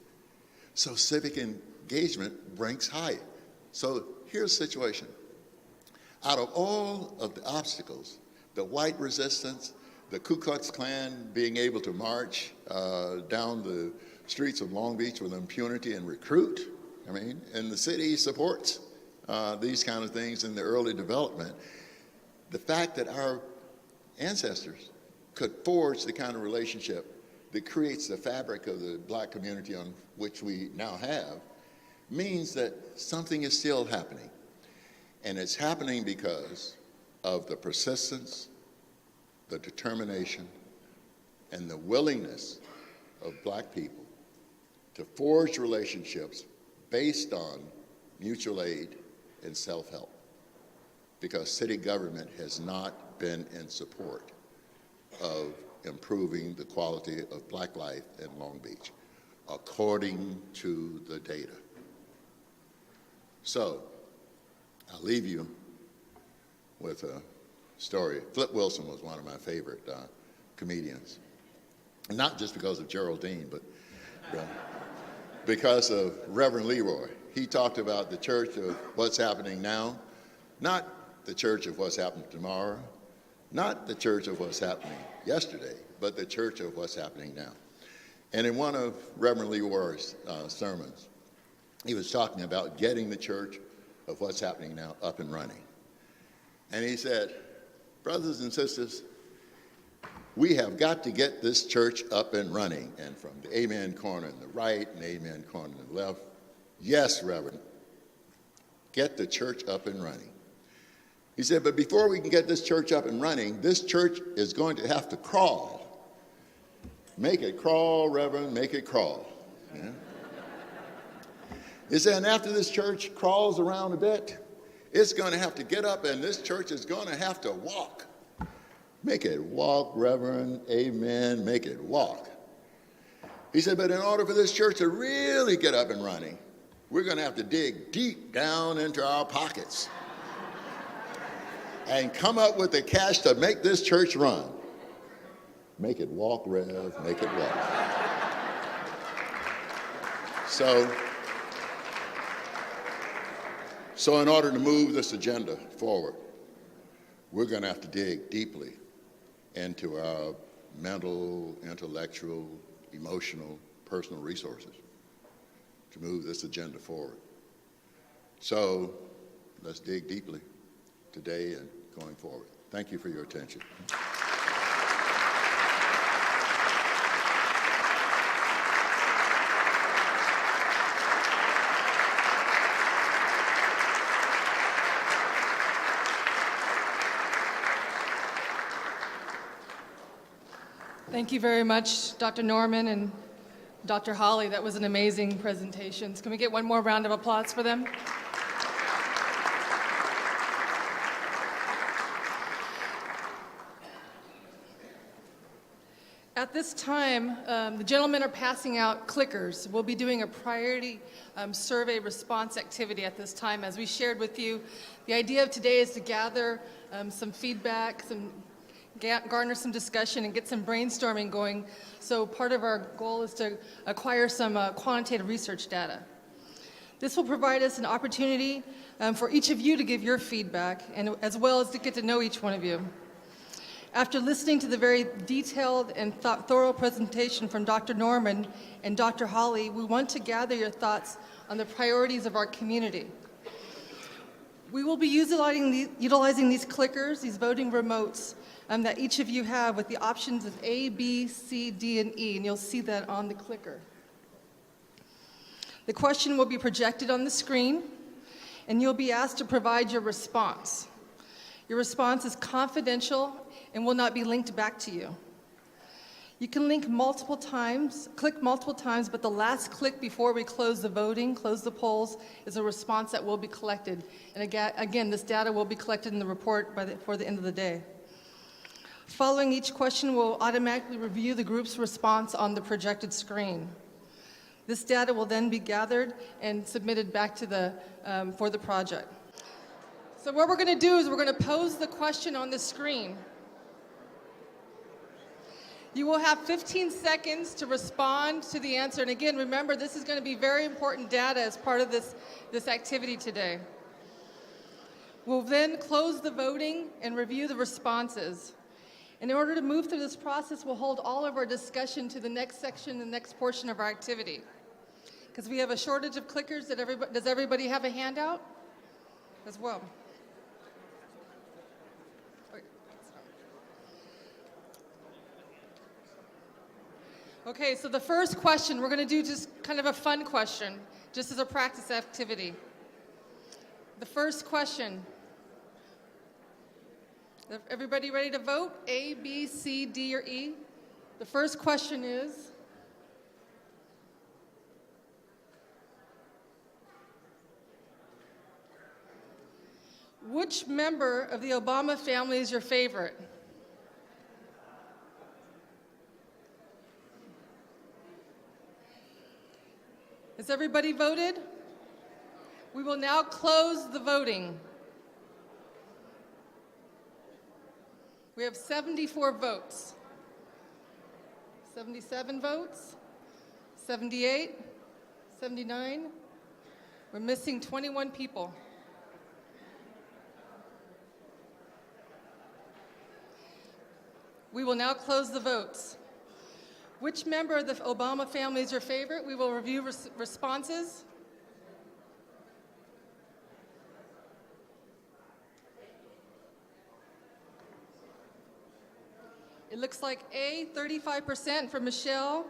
So civic engagement ranks high. So here's the situation. Out of all of the obstacles, the white resistance, the Ku Klux Klan being able to march down the streets of Long Beach with impunity and recruit, and the city supports these kind of things in the early development. The fact that our ancestors could forge the kind of relationship that creates the fabric of the black community on which we now have means that something is still happening. And it's happening because of the persistence, the determination, and the willingness of black people to forge relationships based on mutual aid and self-help, because city government has not been in support of improving the quality of black life in Long Beach, according to the data. So, I'll leave you with a story. Flip Wilson was one of my favorite comedians, not just because of Geraldine, but because of Reverend Leroy. He talked about the church of what's happening now, not the church of what's happening tomorrow, not the church of what's happening yesterday, but the church of what's happening now. And in one of Reverend Leroy's sermons, he was talking about getting the church of what's happening now up and running. And he said, brothers and sisters, we have got to get this church up and running. And from the amen corner on the right and amen corner on the left, yes, Reverend, get the church up and running. He said, but before we can get this church up and running, this church is going to have to crawl. Make it crawl, Reverend, make it crawl. Yeah? He said, and after this church crawls around a bit, it's going to have to get up, and this church is going to have to walk. Make it walk, Reverend, amen, make it walk. He said, but in order for this church to really get up and running, we're going to have to dig deep down into our pockets and come up with the cash to make this church run. Make it walk, Rev, make it walk. So in order to move this agenda forward, we're going to have to dig deeply into our mental, intellectual, emotional, personal resources to move this agenda forward. So let's dig deeply today and going forward. Thank you for your attention. Thank you very much, Dr. Norman and Dr. Holly. That was an amazing presentation. Can we get one more round of applause for them? At this time, the gentlemen are passing out clickers. We'll be doing a priority survey response activity at this time. As we shared with you, the idea of today is to gather some feedback, garner some discussion, and get some brainstorming going. So part of our goal is to acquire some quantitative research data. This will provide us an opportunity for each of you to give your feedback, and as well as to get to know each one of you. After listening to the very detailed and thorough presentation from Dr. Norman and Dr. Holly, we want to gather your thoughts on the priorities of our community. We will be utilizing these clickers, these voting remotes, that each of you have with the options of A, B, C, D, and E, and you'll see that on the clicker. The question will be projected on the screen, and you'll be asked to provide your response. Your response is confidential and will not be linked back to you. You can click multiple times, but the last click before we close the voting, close the polls, is a response that will be collected. And again, this data will be collected in the report before the end of the day. Following each question, we'll automatically review the group's response on the projected screen. This data will then be gathered and submitted back to for the project. So what we're going to do is we're going to pose the question on the screen. You will have 15 seconds to respond to the answer. And again, remember, this is going to be very important data as part of this activity today. We'll then close the voting and review the responses. And in order to move through this process, we'll hold all of our discussion to the next section, the next portion of our activity. Because we have a shortage of clickers. Does everybody have a handout as well? Okay, so the first question, we're going to do just kind of a fun question, just as a practice activity. The first question. Everybody ready to vote? A, B, C, D, or E? The first question is, which member of the Obama family is your favorite? Has everybody voted? We will now close the voting. We have 74 votes. 77 votes. 78. 79. We're missing 21 people. We will now close the votes. Which member of the Obama family is your favorite? We will review responses. It looks like A, 35% for Michelle,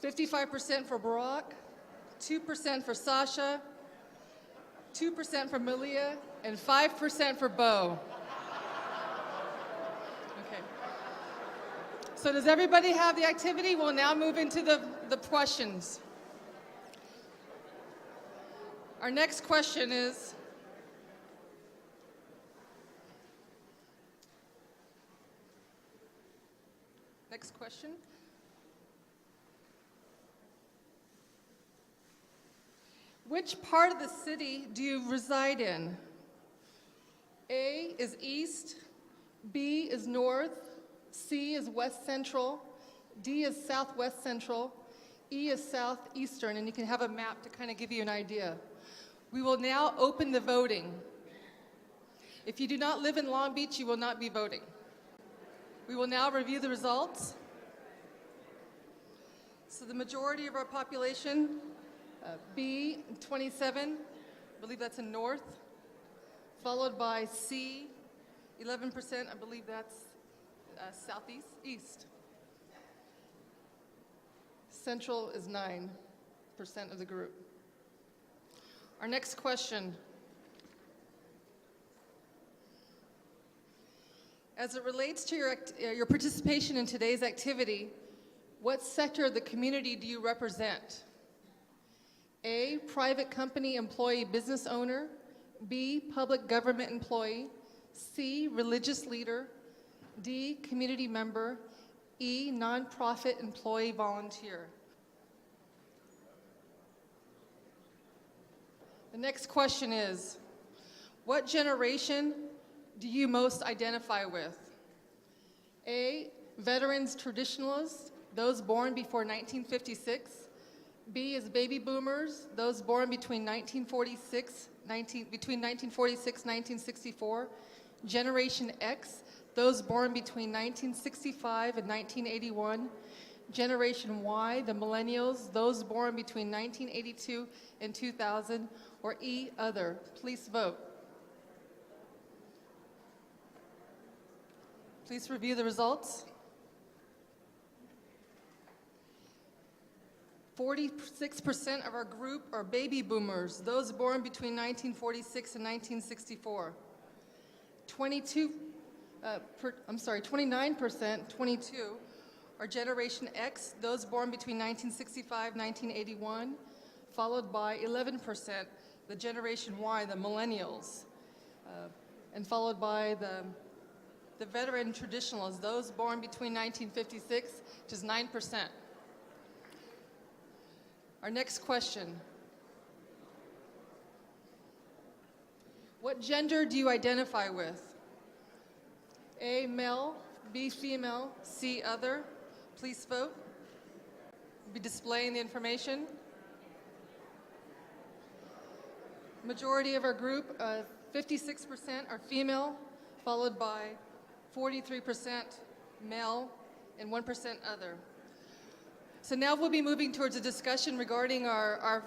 55% for Barack, 2% for Sasha, 2% for Malia, and 5% for Bo. Okay. So does everybody have the activity? We'll now move into the questions. Our next question is, next question. Which part of the city do you reside in? A is east, B is north, C is West Central, D is Southwest Central, E is Southeastern, and you can have a map to kind of give you an idea. We will now open the voting. If you do not live in Long Beach, you will not be voting. We will now review the results. So the majority of our population, B, 27, I believe that's in North, followed by C, 11%, I believe that's Southeast, East. Central is 9% of the group. Our next question. As it relates to your participation in today's activity, what sector of the community do you represent? A, private company employee business owner, B, public government employee, C, religious leader, D, community member, E, nonprofit employee volunteer. The next question is, what generation do you most identify with? A, veterans traditionalists, those born before 1956. B is baby boomers, those born between 1946 and 1964. Generation X, those born between 1965 and 1981. Generation Y, the millennials, those born between 1982 and 2000, or E, other. Please vote. Please review the results. 46% of our group are baby boomers, those born between 1946 and 1964. 29%, 22, are Generation X, those born between 1965 and 1981, followed by 11%, the Generation Y, the millennials, and followed by the veteran traditionalists, those born between 1956, which is 9%. Our next question. What gender do you identify with? A, male, B, female, C, other. Please vote. We'll be displaying the information. Majority of our group, 56% are female, followed by 43% male and 1% other. So now we'll be moving towards a discussion regarding our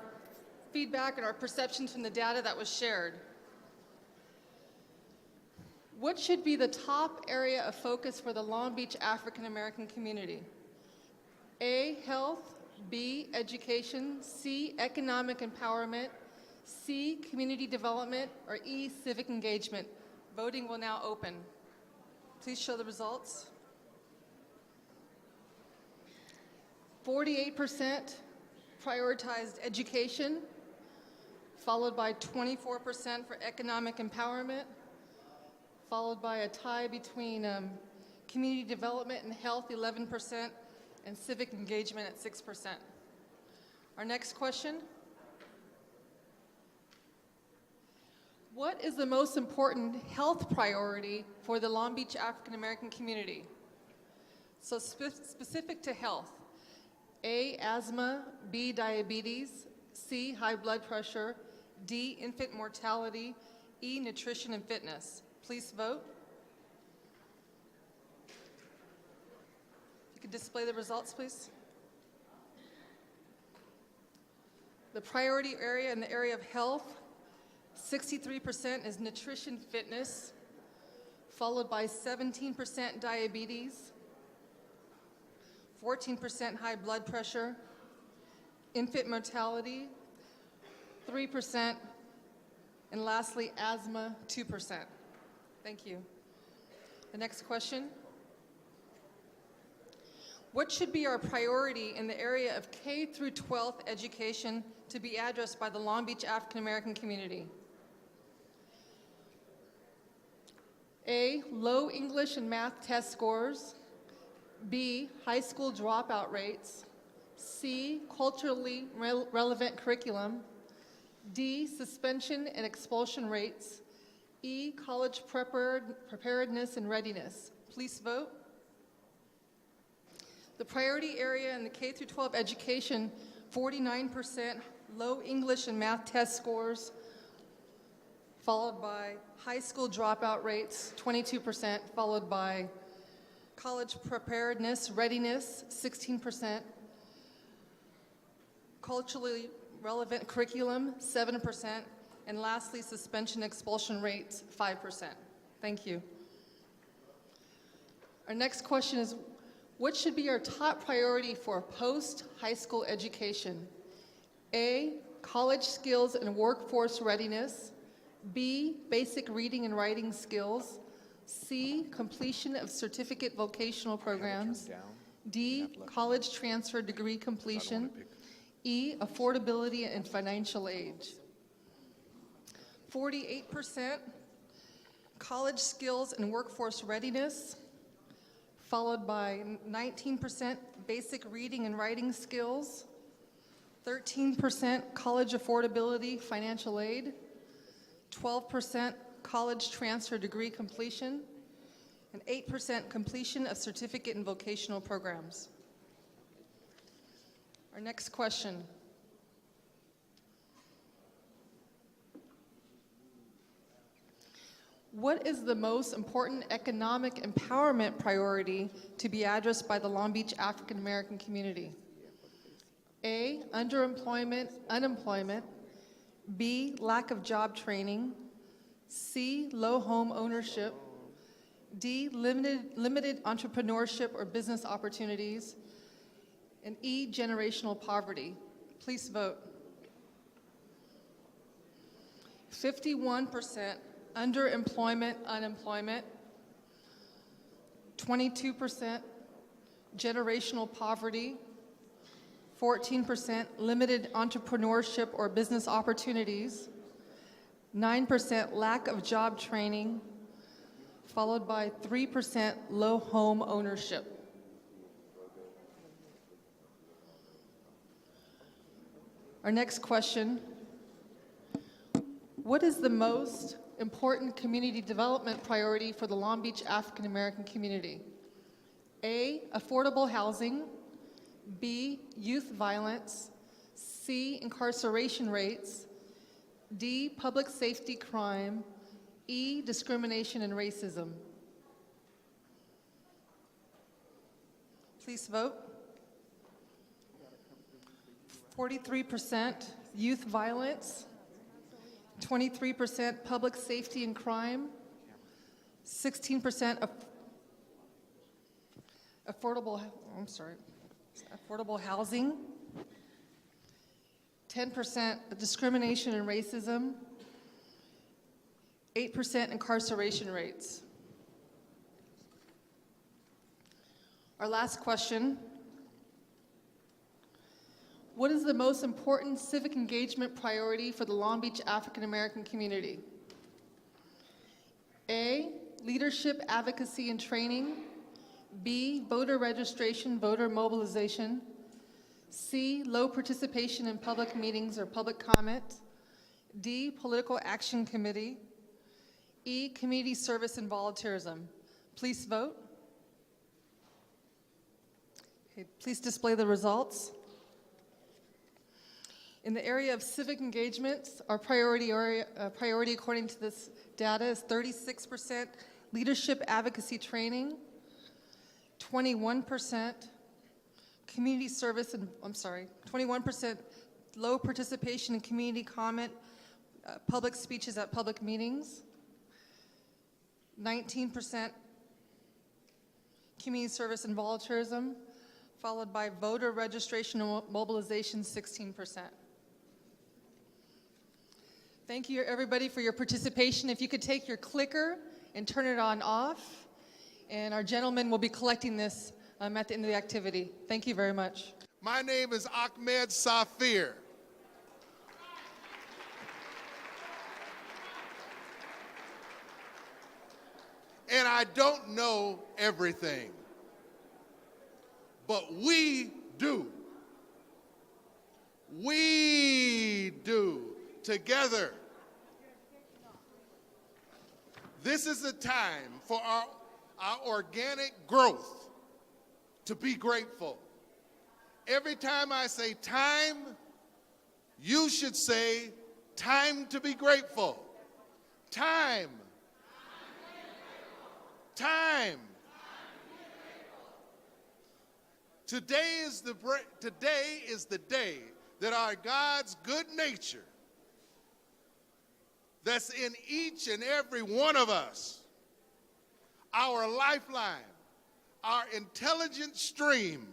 feedback and our perceptions from the data that was shared. What should be the top area of focus for the Long Beach African American community? A, health, B, education, C, economic empowerment, C, community development, or E, civic engagement. Voting will now open. Please show the results. 48% prioritized education, followed by 24% for economic empowerment, followed by a tie between community development and health, 11%, and civic engagement at 6%. Our next question. What is the most important health priority for the Long Beach African American community? So specific to health. A, asthma, B, diabetes, C, high blood pressure, D, infant mortality, E, nutrition and fitness. Please vote. If you could display the results, please. The priority area in the area of health, 63% is nutrition fitness, followed by 17% diabetes, 14% high blood pressure, infant mortality, 3%, and lastly, asthma, 2%. Thank you. The next question. What should be our priority in the area of K through 12th education to be addressed by the Long Beach African American community? A, low English and math test scores. B, high school dropout rates. C, culturally relevant curriculum. D, suspension and expulsion rates. E, college preparedness and readiness. Please vote. The priority area in the K through 12 education, 49% low English and math test scores, followed by high school dropout rates, 22%, followed by college preparedness, readiness, 16%, culturally relevant curriculum, 7%, and lastly, suspension expulsion rates, 5%. Thank you. Our next question is, what should be our top priority for post-high school education? A, college skills and workforce readiness. B, basic reading and writing skills. C, completion of certificate vocational programs. D, college transfer degree completion. E, affordability and financial aid. 48% college skills and workforce readiness, followed by 19% basic reading and writing skills, 13% college affordability, financial aid, 12% college transfer degree completion, and 8% completion of certificate and vocational programs. Our next question. What is the most important economic empowerment priority to be addressed by the Long Beach African American community? A, underemployment, unemployment. B, lack of job training. C, low home ownership. D, limited entrepreneurship or business opportunities. And E, generational poverty. Please vote. 51% underemployment, unemployment. 22% generational poverty. 14% limited entrepreneurship or business opportunities. 9% lack of job training, followed by 3% low home ownership. Our next question, what is the most important community development priority for the Long Beach African American community? A, affordable housing. B, youth violence. C, incarceration rates. D, public safety crime. E, discrimination and racism. Please vote. 43% youth violence, 23% public safety and crime, 16% affordable housing, 10% discrimination and racism, 8% incarceration rates. Our last question. What is the most important civic engagement priority for the Long Beach African American community? A, leadership, advocacy, and training. B, voter registration, voter mobilization. C, low participation in public meetings or public comment. D, political action committee. E, community service and volunteerism. Please vote. Okay, please display the results. In the area of civic engagements, our priority according to this data is 36% leadership advocacy training, 21% community service, 21% low participation in community comment, public speeches at public meetings, 19% community service and volunteerism, followed by voter registration and mobilization, 16%. Thank you, everybody, for your participation. If you could take your clicker and turn it on off, and our gentleman will be collecting this at the end of the activity. Thank you very much. My name is Ahmed Safir. And I don't know everything, but we do. We do. Together. This is the time for our organic growth to be grateful. Every time I say time, you should say time to be grateful. Time. Time. Today is the day that our God's good nature that's in each and every one of us, our lifeline, our intelligent stream,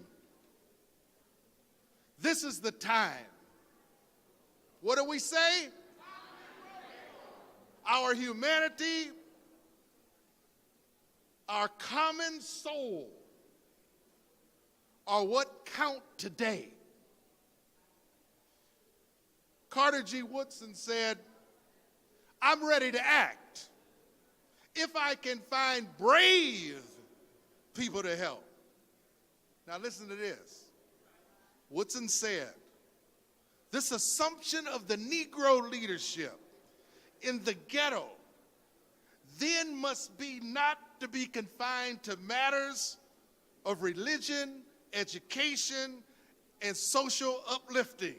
this is the time. What do we say? Our humanity, our common soul are what count today. Carter G. Woodson said, I'm ready to act if I can find brave people to help. Now listen to this. Woodson said, this assumption of the Negro leadership in the ghetto then must be not to be confined to matters of religion, education, and social uplifting.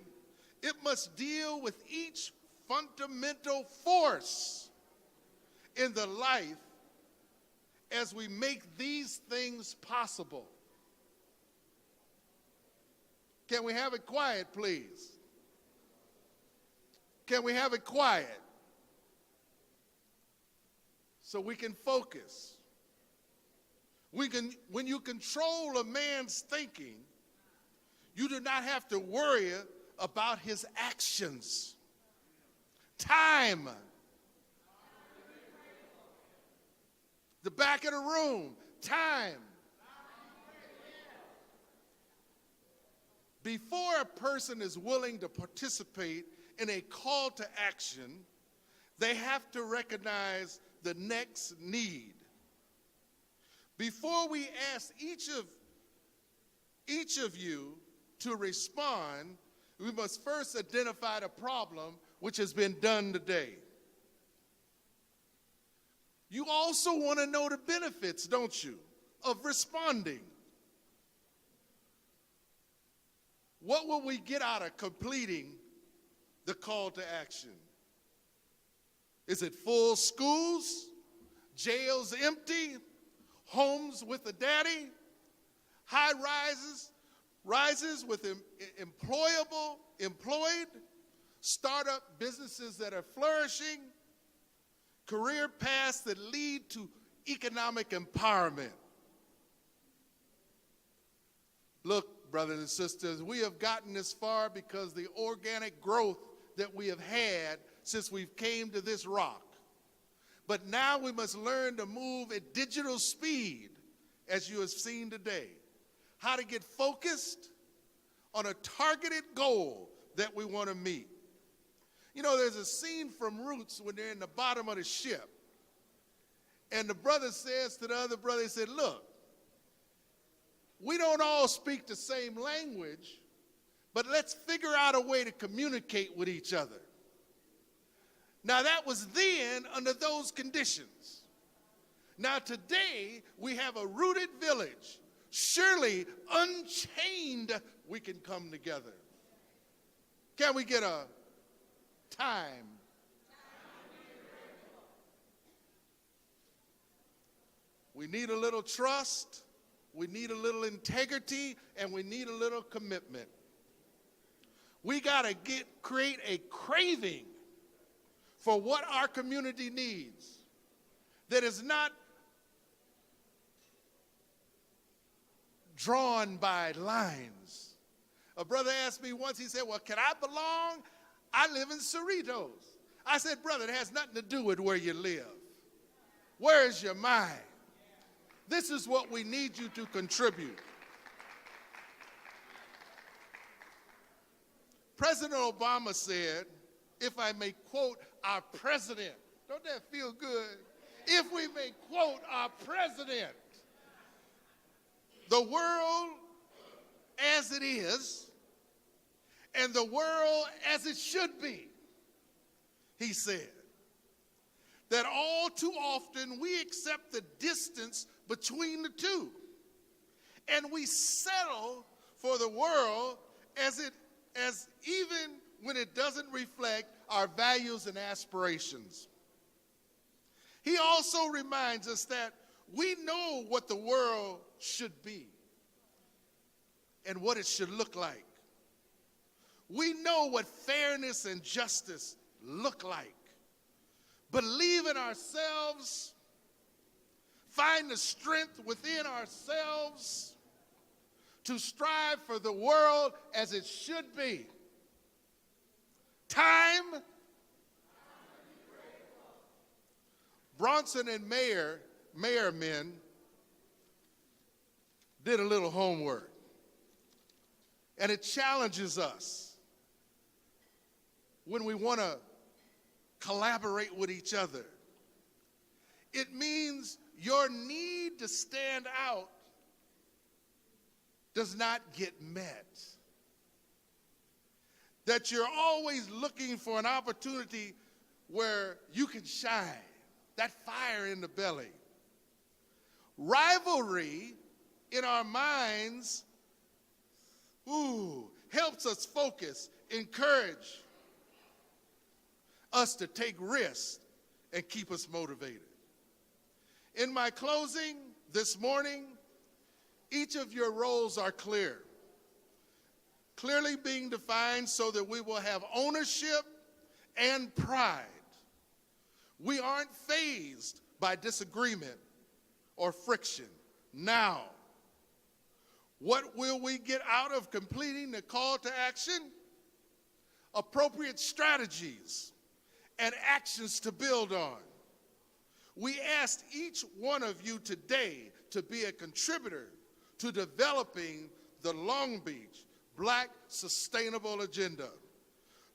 It must deal with each fundamental force in the life as we make these things possible. Can we have it quiet, please? Can we have it quiet so we can focus? When you control a man's thinking, you do not have to worry about his actions. Time. The back of the room. Time. Before a person is willing to participate in a call to action, they have to recognize the next need. Before we ask each of you to respond, we must first identify the problem which has been done today. You also want to know the benefits, don't you, of responding. What will we get out of completing the call to action? Is it full schools, jails empty, homes with a daddy, high rises with employed, startup businesses that are flourishing, career paths that lead to economic empowerment? Look, brothers and sisters, we have gotten this far because the organic growth that we have had since we've came to this rock. But now we must learn to move at digital speed, as you have seen today. How to get focused on a targeted goal that we want to meet. You know, there's a scene from Roots when they're in the bottom of the ship. And the brother says to the other brother, he said, look, we don't all speak the same language, but let's figure out a way to communicate with each other. Now that was then under those conditions. Now today we have a rooted village. Surely unchained we can come together. Can we get a time? We need a little trust, we need a little integrity, and we need a little commitment. We got to create a craving for what our community needs that is not drawn by lines. A brother asked me once, he said, well, can I belong? I live in Cerritos. I said, brother, it has nothing to do with where you live. Where is your mind? This is what we need you to contribute. President Obama said, if I may quote our president, don't that feel good? If we may quote our president, the world as it is and the world as it should be, he said, that all too often we accept the distance between the two and we settle for the world as even when it doesn't reflect our values and aspirations. He also reminds us that we know what the world should be and what it should look like. We know what fairness and justice look like. Believe in ourselves, find the strength within ourselves to strive for the world as it should be. Time. Bronson and Mayer men did a little homework, and it challenges us when we want to collaborate with each other. It means your need to stand out does not get met. That you're always looking for an opportunity where you can shine, that fire in the belly. Rivalry in our minds, helps us focus, encourage us to take risks and keep us motivated. In my closing this morning, each of your roles are clearly being defined so that we will have ownership and pride. We aren't fazed by disagreement or friction. Now, what will we get out of completing the call to action? Appropriate strategies and actions to build on. We asked each one of you today to be a contributor to developing the Long Beach Black Sustainable Agenda.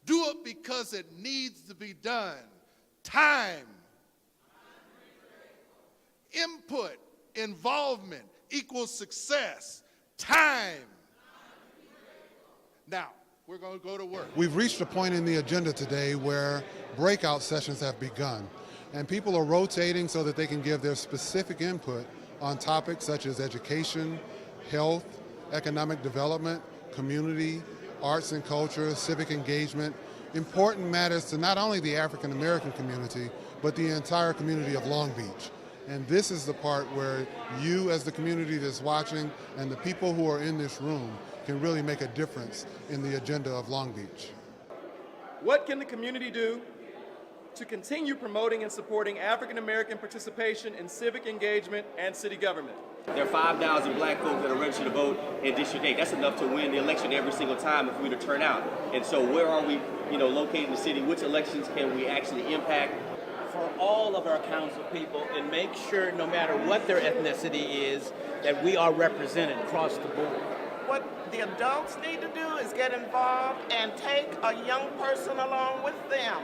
Do it because it needs to be done. Time, input, involvement equals success. Time. Now, we're going to go to work. We've reached a point in the agenda today where breakout sessions have begun, and people are rotating so that they can give their specific input on topics such as education, health, economic development, community, arts and culture, civic engagement, important matters to not only the African American community, but the entire community of Long Beach. And this is the part where you as the community that's watching and the people who are in this room can really make a difference in the agenda of Long Beach. What can the community do to continue promoting and supporting African American participation in civic engagement and city government? There are 5,000 black folks that are registered to vote in District 8. That's enough to win the election every single time if we were to turn out. And so where are we, located in the city? Which elections can we actually impact? For all of our council people, and make sure no matter what their ethnicity is, that we are represented across the board. What the adults need to do is get involved and take a young person along with them.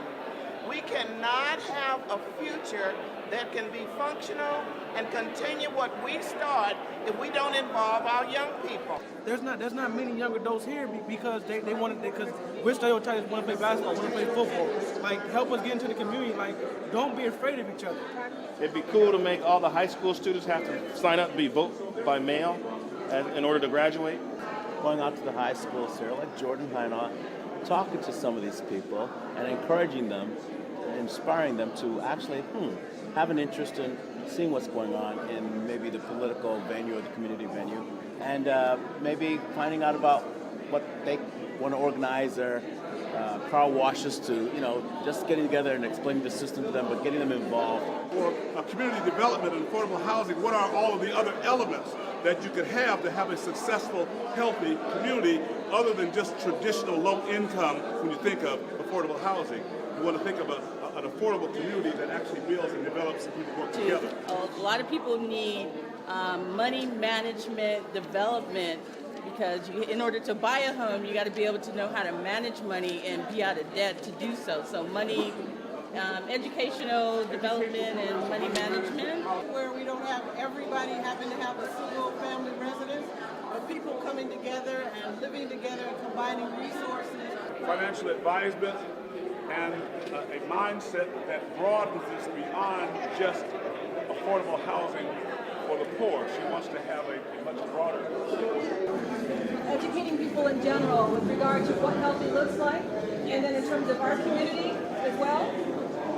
We cannot have a future that can be functional and continue what we start if we don't involve our young people. There's not many young adults here because they want to, because we're stereotypes, want to play basketball, want to play football. Like, help us get into the community. Like, don't be afraid of each other. It'd be cool to make all the high school students have to sign up and vote by mail in order to graduate. Going out to the high schools here, like Jordan Hinault, talking to some of these people and encouraging them, inspiring them to actually have an interest in seeing what's going on in maybe the political venue or the community venue, and maybe finding out about what they want to organize their car washes to, just getting together and explaining the system to them, but getting them involved. For community development and affordable housing, what are all of the other elements that you could have to have a successful, healthy community other than just traditional low income when you think of affordable housing? You want to think of an affordable community that actually builds and develops and people work together. A lot of people need money management development, because in order to buy a home, you got to be able to know how to manage money and be out of debt to do so. So money, educational development and money management. Where we don't have everybody having to have a single family residence, but people coming together and living together and combining resources. Financial advisement and a mindset that broadens this beyond just affordable housing or the poor. She wants to have a much broader. Educating people in general with regard to what healthy looks like, and then in terms of our community as well,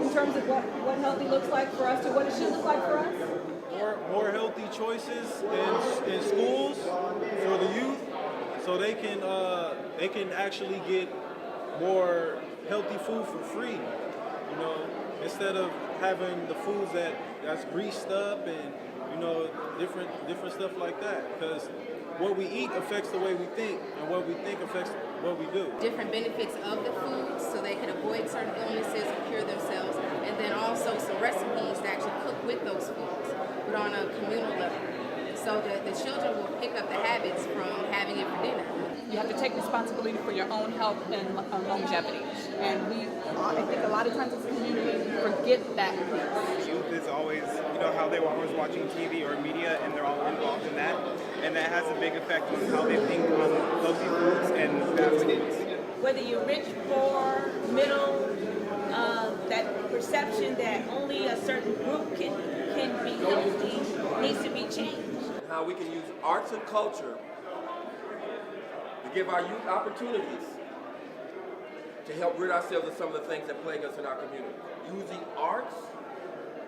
in terms of what healthy looks like for us to what it should look like for us. More healthy choices in schools for the youth, so they can actually get more healthy food for free. You know, instead of having the foods that's greased up and different stuff like that, because what we eat affects the way we think, and what we think affects what we do. Different benefits of the foods so they can avoid certain illnesses and cure themselves, and then also some recipes to actually cook with those foods, but on a communal level, so that the children will pick up the habits from having it for dinner. You have to take responsibility for your own health and longevity. And I think a lot of times as a community, we forget that piece. Youth is always, how they were always watching TV or media, and they're all involved in that. And that has a big effect on how they think on healthy foods and fast foods. Whether you're rich, poor, middle, that perception that only a certain group can be healthy needs to be changed. How we can use arts and culture to give our youth opportunities to help rid ourselves of some of the things that plague us in our community. Using arts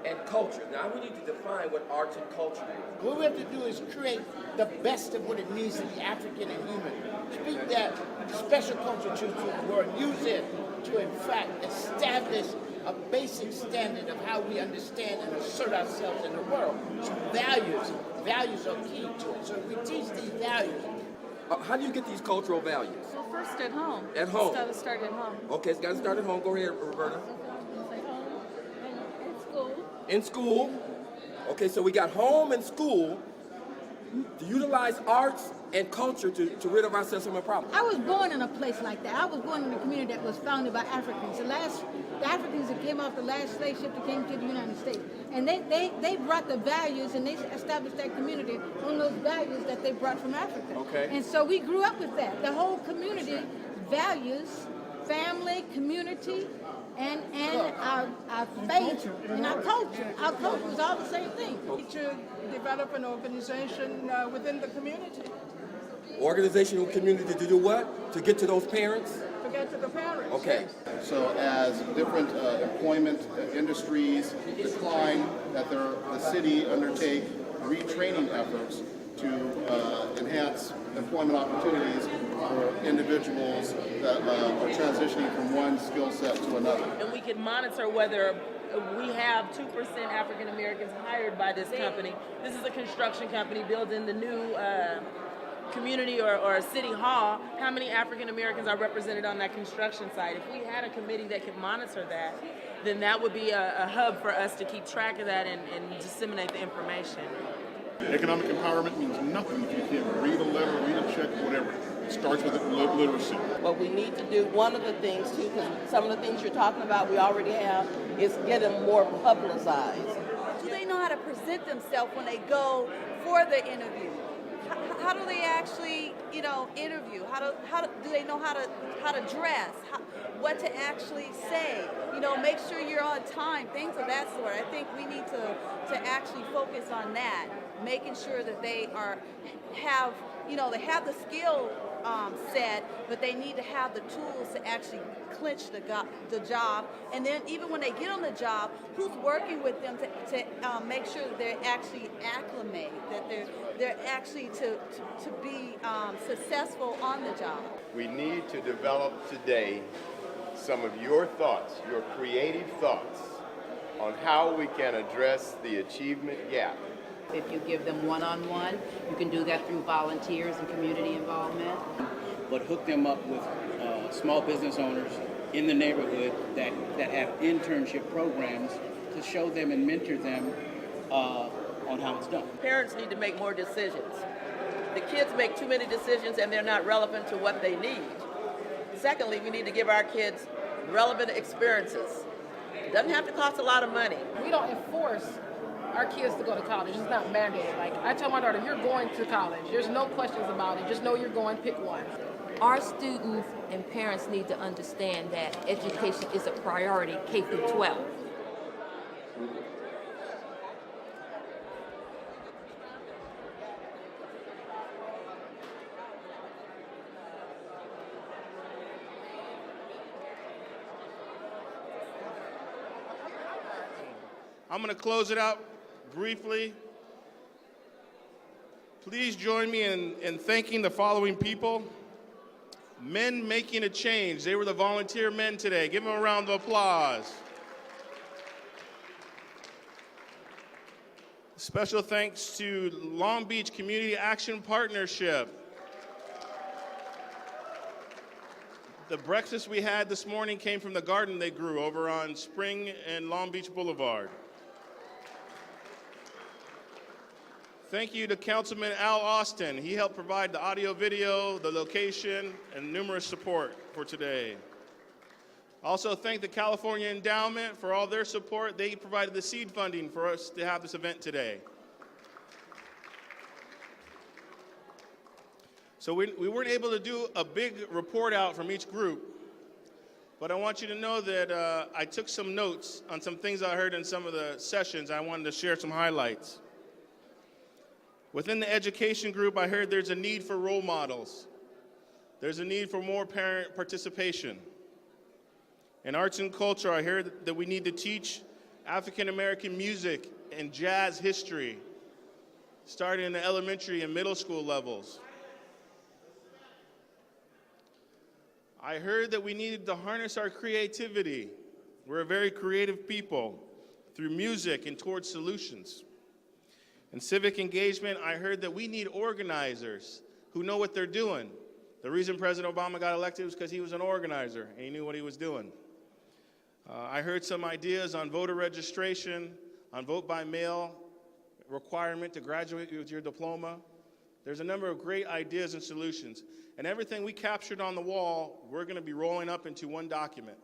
and culture. Now we need to define what arts and culture is. What we have to do is create the best of what it means to be African and human. Speak that special culture to the world. Use it to, in fact, establish a basic standard of how we understand and assert ourselves in the world. So values are key to it. So if we teach these values. How do you get these cultural values? Well, first at home. At home. It's got to start at home. Okay, it's got to start at home. Go ahead, Roberta. In school. In school. Okay, so we got home and school to utilize arts and culture to rid of ourselves from a problem. I was born in a place like that. I was born in a community that was founded by Africans. The Africans that came off the last slave ship that came to the United States. And they brought the values, and they established that community on those values that they brought from Africa. Okay. And so we grew up with that. The whole community values family, community, and our faith and our culture. Our culture is all the same thing. To develop an organization within the community. Organizational community to do what? To get to those parents? To get to the parents. Okay. So as different employment industries decline, that the city undertake retraining efforts to enhance employment opportunities for individuals that are transitioning from one skill set to another. And we can monitor whether we have 2% African Americans hired by this company. This is a construction company building the new community or city hall. How many African Americans are represented on that construction site? If we had a committee that could monitor that, then that would be a hub for us to keep track of that and disseminate the information. Economic empowerment means nothing if you can't read a letter, read a check, whatever. It starts with literacy. What we need to do, one of the things too, because some of the things you're talking about we already have, is get them more publicized. Do they know how to present themselves when they go for the interview? How do they actually, interview? How do they know how to dress? What to actually say? Make sure you're on time. Things of that sort. I think we need to actually focus on that, making sure that they have the skill set, but they need to have the tools to actually clinch the job. And then even when they get on the job, who's working with them to make sure that they're actually acclimated, that they're actually to be successful on the job. We need to develop today some of your thoughts, your creative thoughts, on how we can address the achievement gap. If you give them one-on-one, you can do that through volunteers and community involvement. But hook them up with small business owners in the neighborhood that have internship programs to show them and mentor them on how it's done. Parents need to make more decisions. The kids make too many decisions and they're not relevant to what they need. Secondly, we need to give our kids relevant experiences. It doesn't have to cost a lot of money. We don't enforce our kids to go to college. It's not mandated. Like I tell my daughter, you're going to college. There's no questions about it. Just know you're going, pick one. Our students and parents need to understand that education is a priority, K through 12. I'm going to close it out briefly. Please join me in thanking the following people. Men Making a Change. They were the volunteer men today. Give them a round of applause. Special thanks to Long Beach Community Action Partnership. The breakfast we had this morning came from the garden they grew over on Spring and Long Beach Boulevard. Thank you to Councilman Al Austin. He helped provide the audio, video, the location, and numerous support for today. Also thank the California Endowment for all their support. They provided the seed funding for us to have this event today. So we weren't able to do a big report out from each group, but I want you to know that I took some notes on some things I heard in some of the sessions. I wanted to share some highlights. Within the education group, I heard there's a need for role models. There's a need for more parent participation. In arts and culture, I heard that we need to teach African American music and jazz history, starting in the elementary and middle school levels. I heard that we needed to harness our creativity. We're a very creative people through music and towards solutions. In civic engagement, I heard that we need organizers who know what they're doing. The reason President Obama got elected was because he was an organizer and he knew what he was doing. I heard some ideas on voter registration, on vote by mail, requirement to graduate with your diploma. There's a number of great ideas and solutions. And everything we captured on the wall, we're going to be rolling up into one document,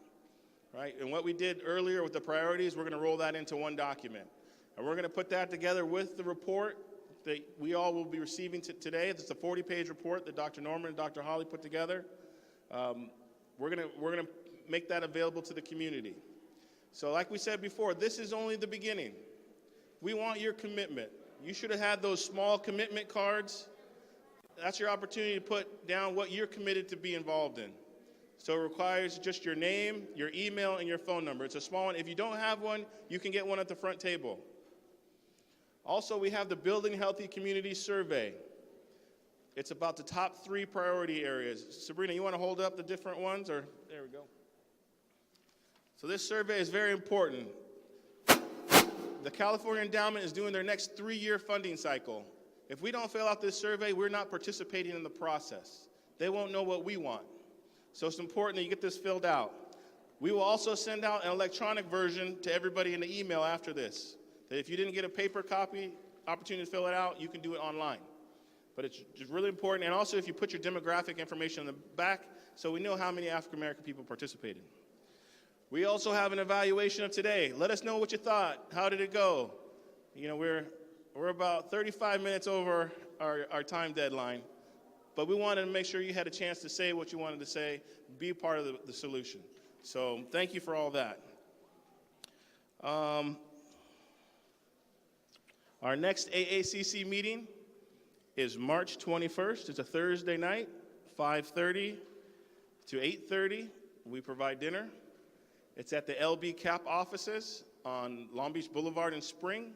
right? And what we did earlier with the priorities, we're going to roll that into one document. And we're going to put that together with the report that we all will be receiving today. It's a 40-page report that Dr. Norman and Dr. Holly put together. We're going to make that available to the community. So like we said before, this is only the beginning. We want your commitment. You should have had those small commitment cards. That's your opportunity to put down what you're committed to be involved in. So it requires just your name, your email, and your phone number. It's a small one. If you don't have one, you can get one at the front table. Also, we have the Building Healthy Communities Survey. It's about the top 3 priority areas. Sabrina, you want to hold up the different ones? Or there we go. So this survey is very important. The California Endowment is doing their next 3-year funding cycle. If we don't fill out this survey, we're not participating in the process. They won't know what we want. So it's important that you get this filled out. We will also send out an electronic version to everybody in the email after this. That if you didn't get a paper copy, opportunity to fill it out, you can do it online. But it's just really important. And also if you put your demographic information in the back, so we know how many African American people participated. We also have an evaluation of today. Let us know what you thought. How did it go? You know, we're about 35 minutes over our time deadline, but we wanted to make sure you had a chance to say what you wanted to say, be part of the solution. So thank you for all that. Our next AACC meeting is March 21st. It's a Thursday night, 5:30 to 8:30. We provide dinner. It's at the LB CAP offices on Long Beach Boulevard in Spring.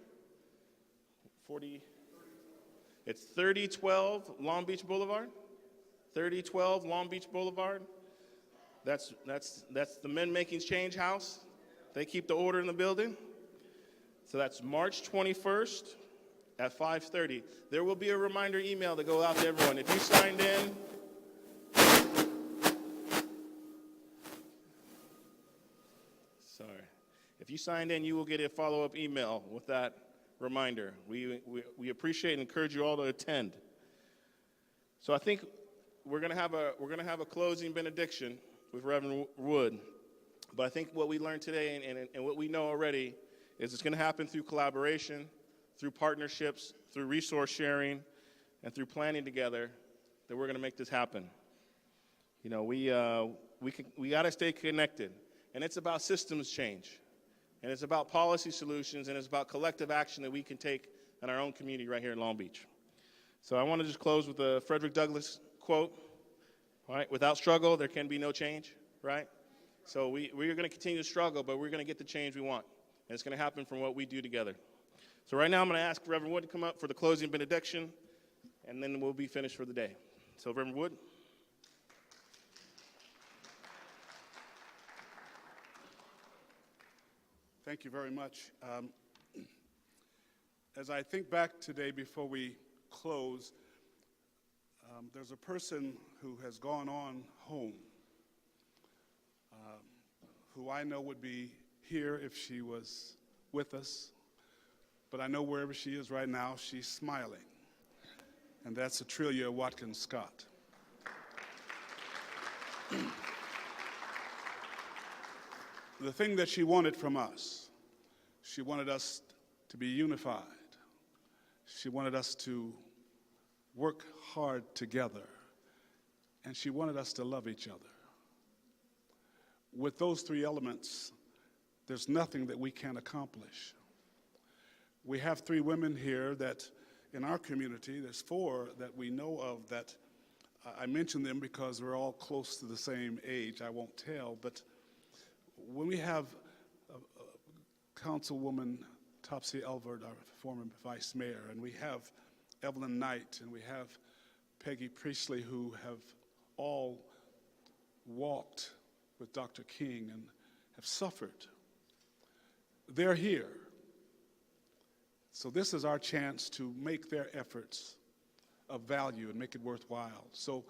It's 3012 Long Beach Boulevard. 3012 Long Beach Boulevard. That's the Men Making Change house. They keep the order in the building. So that's March 21st at 5:30. There will be a reminder email to go out to everyone. If you signed in, if you signed in, you will get a follow-up email with that reminder. We appreciate and encourage you all to attend. So I think we're going to have a closing benediction with Reverend Wood. But I think what we learned today and what we know already is it's going to happen through collaboration, through partnerships, through resource sharing, and through planning together that we're going to make this happen. You know, we got to stay connected, and it's about systems change. And it's about policy solutions, and it's about collective action that we can take in our own community right here in Long Beach. So I want to just close with a Frederick Douglass quote, right? Without struggle, there can be no change, right? So we are going to continue to struggle, but we're going to get the change we want. and it's going to happen from what we do together. So right now I'm going to ask Reverend Wood to come up for the closing benediction, and then we'll be finished for the day. So Reverend Wood. Thank you very much. As I think back today before we close, there's a person who has gone on home, who I know would be here if she was with us, but I know wherever she is right now, she's smiling, and that's Atrelia Watkins Scott. The thing that she wanted from us, she wanted us to be unified. She wanted us to work hard together, and she wanted us to love each other. With those three elements, there's nothing that we can't accomplish. We have three women here that in our community, there's four that we know of that I mention them because we're all close to the same age. I won't tell, but when we have Councilwoman Topsy Elvert, our former vice mayor, and we have Evelyn Knight, and we have Peggy Priestley, who have all walked with Dr. King and have suffered. They're here. So this is our chance to make their efforts of value and make it worthwhile. So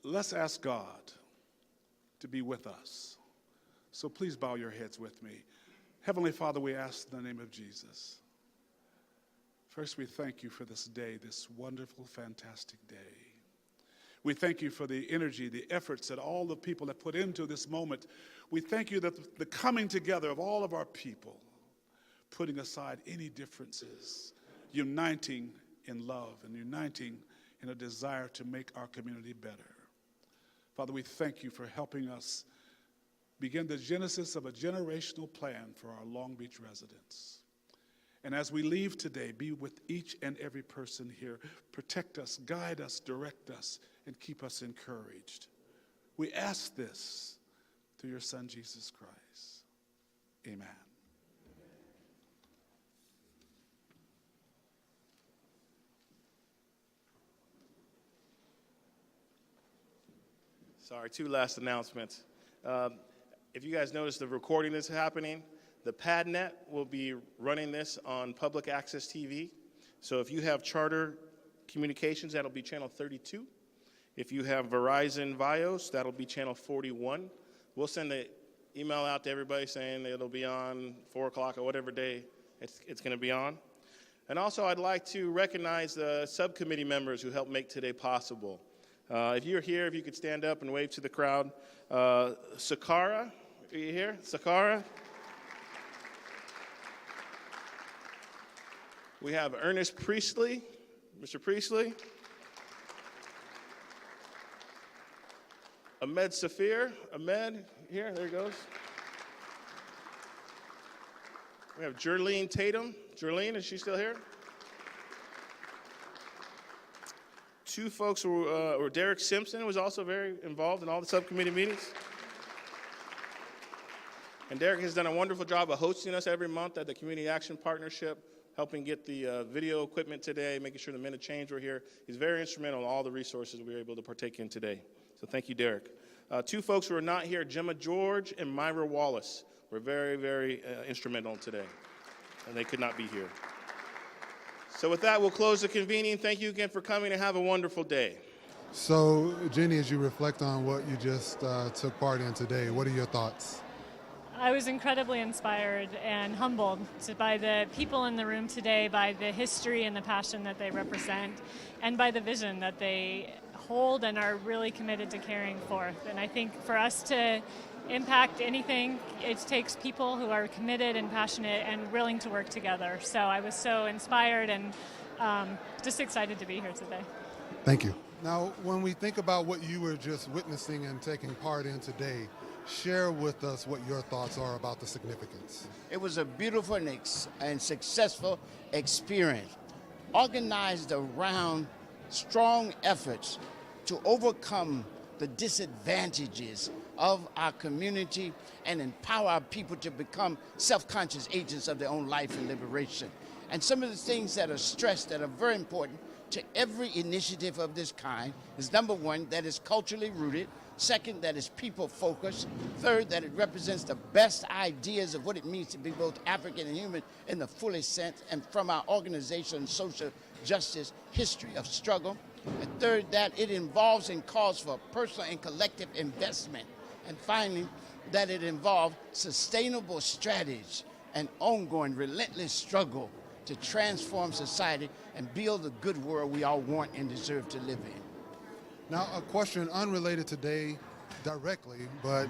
let's ask God to be with us. So please bow your heads with me. Heavenly Father, we ask in the name of Jesus. First, we thank you for this day, this wonderful, fantastic day. We thank you for the energy, the efforts that all the people have put into this moment. We thank you that the coming together of all of our people, putting aside any differences, uniting in love and uniting in a desire to make our community better. Father, we thank you for helping us begin the genesis of a generational plan for our Long Beach residents. And as we leave today, be with each and every person here. Protect us, guide us, direct us, and keep us encouraged. We ask this through your Son, Jesus Christ. Amen. Sorry, two last announcements. If you guys notice the recording that's happening, the PadNet will be running this on public access TV. So if you have Charter Communications, that'll be channel 32. If you have Verizon Vios, that'll be channel 41. We'll send an email out to everybody saying it'll be on 4 o'clock or whatever day it's going to be on. And also, I'd like to recognize the subcommittee members who helped make today possible. If you're here, if you could stand up and wave to the crowd. Sakara, are you here? Sakara? We have Ernest Priestley. Mr. Priestley. Ahmed Safir. Ahmed, here, there he goes. We have Jerlene Tatum. Jerlene, is she still here? Two folks were Derek Simpson was also very involved in all the subcommittee meetings. And Derek has done a wonderful job of hosting us every month at the Community Action Partnership, helping get the video equipment today, making sure the men of change were here. He's very instrumental in all the resources we were able to partake in today. So thank you, Derek. Two folks who are not here, Gemma George and Myra Wallace, were very, very instrumental today, and they could not be here. So with that, we'll close the convening. Thank you again for coming, and have a wonderful day. So, Jenny, as you reflect on what you just took part in today, what are your thoughts? I was incredibly inspired and humbled by the people in the room today, by the history and the passion that they represent, and by the vision that they hold and are really committed to carrying forth. And I think for us to impact anything, it takes people who are committed and passionate and willing to work together. So I was so inspired and just excited to be here today. Thank you. Now, when we think about what you were just witnessing and taking part in today, share with us what your thoughts are about the significance. It was a beautiful and successful experience, organized around strong efforts to overcome the disadvantages of our community and empower our people to become self-conscious agents of their own life and liberation. And some of the things that are stressed that are very important to every initiative of this kind is, number one, that it's culturally rooted. Second, that it's people-focused. Third, that it represents the best ideas of what it means to be both African and human in the fullest sense, and from our organization and social justice history of struggle. And third, that it involves and calls for personal and collective investment. And finally, that it involves sustainable strategy and ongoing relentless struggle to transform society and build the good world we all want and deserve to live in. Now, a question unrelated today directly, but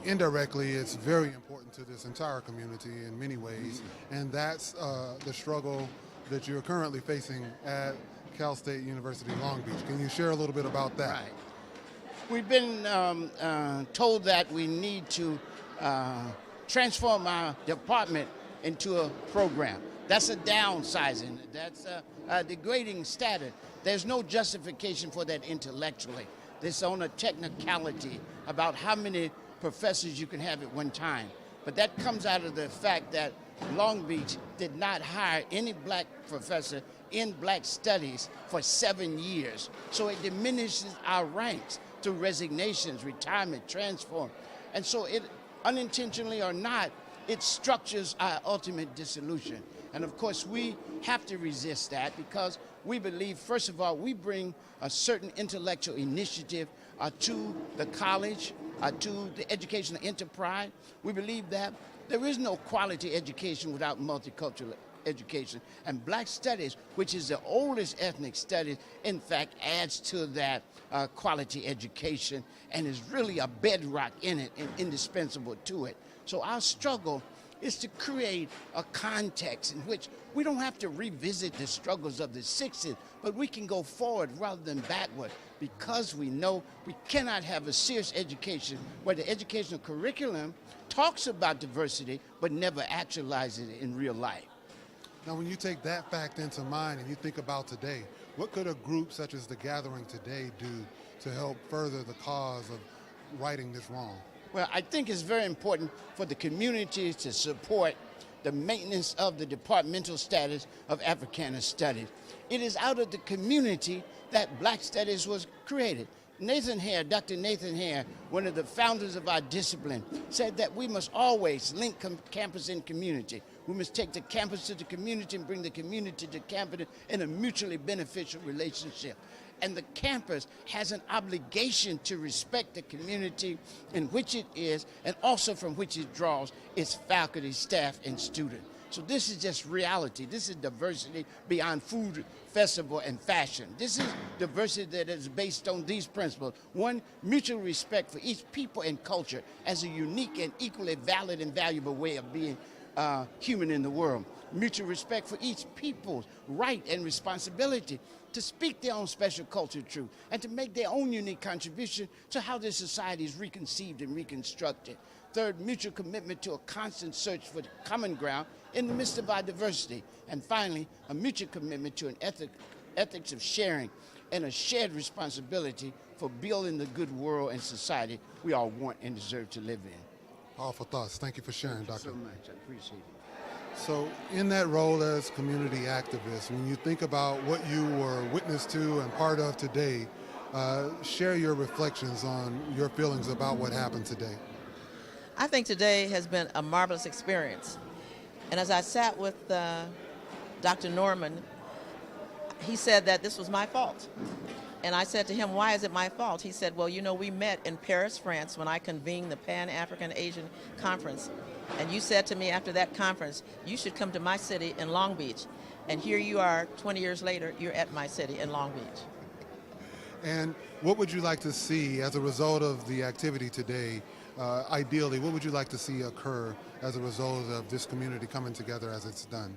indirectly, it's very important to this entire community in many ways, and that's the struggle that you're currently facing at Cal State University Long Beach. Can you share a little bit about that? Right. We've been told that we need to transform our department into a program. That's a downsizing. That's a degrading status. There's no justification for that intellectually. This on a technicality about how many professors you can have at one time. But that comes out of the fact that Long Beach did not hire any black professor in black studies for 7 years. So it diminishes our ranks through resignations, retirement, transform. And so it, unintentionally or not, it structures our ultimate dissolution. And of course, we have to resist that because we believe, first of all, we bring a certain intellectual initiative to the college, to the educational enterprise. We believe that there is no quality education without multicultural education. And black studies, which is the oldest ethnic study, in fact, adds to that quality education and is really a bedrock in it and indispensable to it. So our struggle is to create a context in which we don't have to revisit the struggles of the 60s, but we can go forward rather than backward, because we know we cannot have a serious education where the educational curriculum talks about diversity but never actualizes it in real life. Now, when you take that fact into mind and you think about today, what could a group such as the Gathering today do to help further the cause of righting this wrong? Well, I think it's very important for the community to support the maintenance of the departmental status of Africana Studies. It is out of the community that Black Studies was created. Nathan Hare, Dr. Nathan Hare, one of the founders of our discipline, said that we must always link campus and community. We must take the campus to the community and bring the community to campus in a mutually beneficial relationship. And the campus has an obligation to respect the community in which it is and also from which it draws its faculty, staff, and students. So this is just reality. This is diversity beyond food, festival, and fashion. This is diversity that is based on these principles. One, mutual respect for each people and culture as a unique and equally valid and valuable way of being human in the world. Mutual respect for each people's right and responsibility to speak their own special cultural truth and to make their own unique contribution to how this society is reconceived and reconstructed. Third, mutual commitment to a constant search for the common ground in the midst of our diversity. And finally, a mutual commitment to an ethics of sharing and a shared responsibility for building the good world and society we all want and deserve to live in. Powerful thoughts. Thank you for sharing, Doctor. Thank you so much. I appreciate it. So in that role as community activist, when you think about what you were witness to and part of today, share your reflections on your feelings about what happened today. I think today has been a marvelous experience. And as I sat with Dr. Norman, he said that this was my fault. And I said to him, why is it my fault? He said, well, you know, we met in Paris, France, when I convened the Pan-African Asian Conference. And you said to me after that conference, you should come to my city in Long Beach. And here you are, 20 years later, you're at my city in Long Beach. And what would you like to see as a result of the activity today? Ideally, what would you like to see occur as a result of this community coming together as it's done?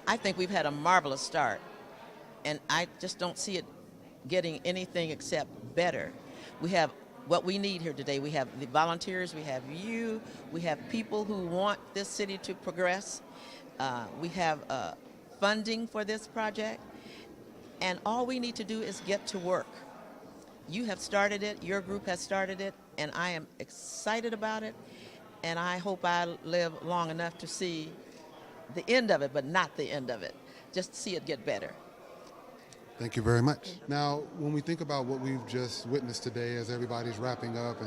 I think we've had a marvelous start. And I just don't see it getting anything except better. We have what we need here today. We have the volunteers, we have you, we have people who want this city to progress. We have funding for this project. And all we need to do is get to work. You have started it, your group has started it, and I am excited about it, and I hope I live long enough to see the end of it, but not the end of it, just see it get better. Thank you very much. Now, when we think about what we've just witnessed today as everybody's wrapping up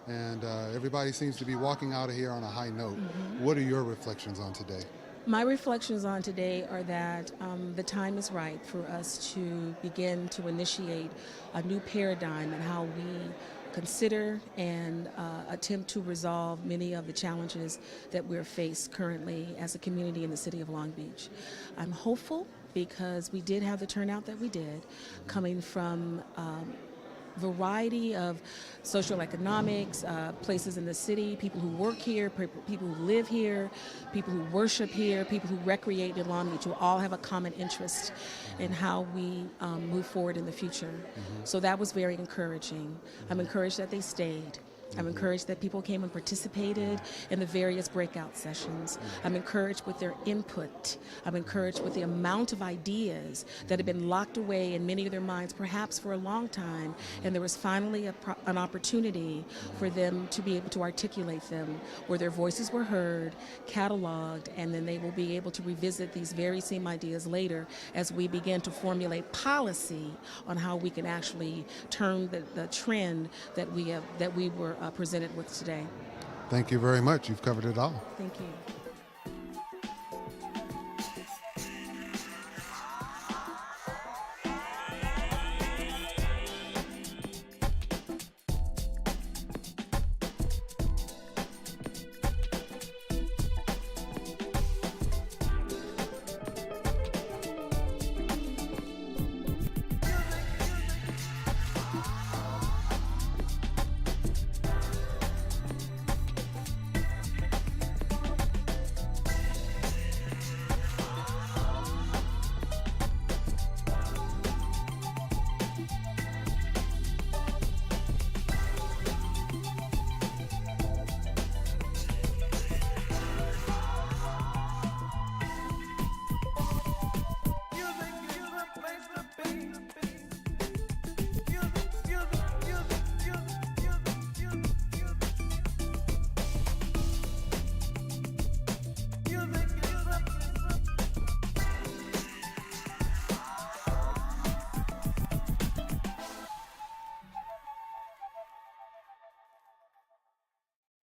and everybody seems to be walking out of here on a high note, what are your reflections on today? My reflections on today are that the time is right for us to begin to initiate a new paradigm in how we consider and attempt to resolve many of the challenges that we're faced currently as a community in the city of Long Beach. I'm hopeful because we did have the turnout that we did, coming from variety of social economics, places in the city, people who work here, people who live here, people who worship here, people who recreate in Long Beach, who all have a common interest in how we move forward in the future. So that was very encouraging. I'm encouraged that they stayed. I'm encouraged that people came and participated in the various breakout sessions. I'm encouraged with their input. I'm encouraged with the amount of ideas that have been locked away in many of their minds, perhaps for a long time, and there was finally an opportunity for them to be able to articulate them, where their voices were heard, cataloged, and then they will be able to revisit these very same ideas later as we begin to formulate policy on how we can actually turn the trend that we were presented with today. Thank you very much. You've covered it all. Thank you.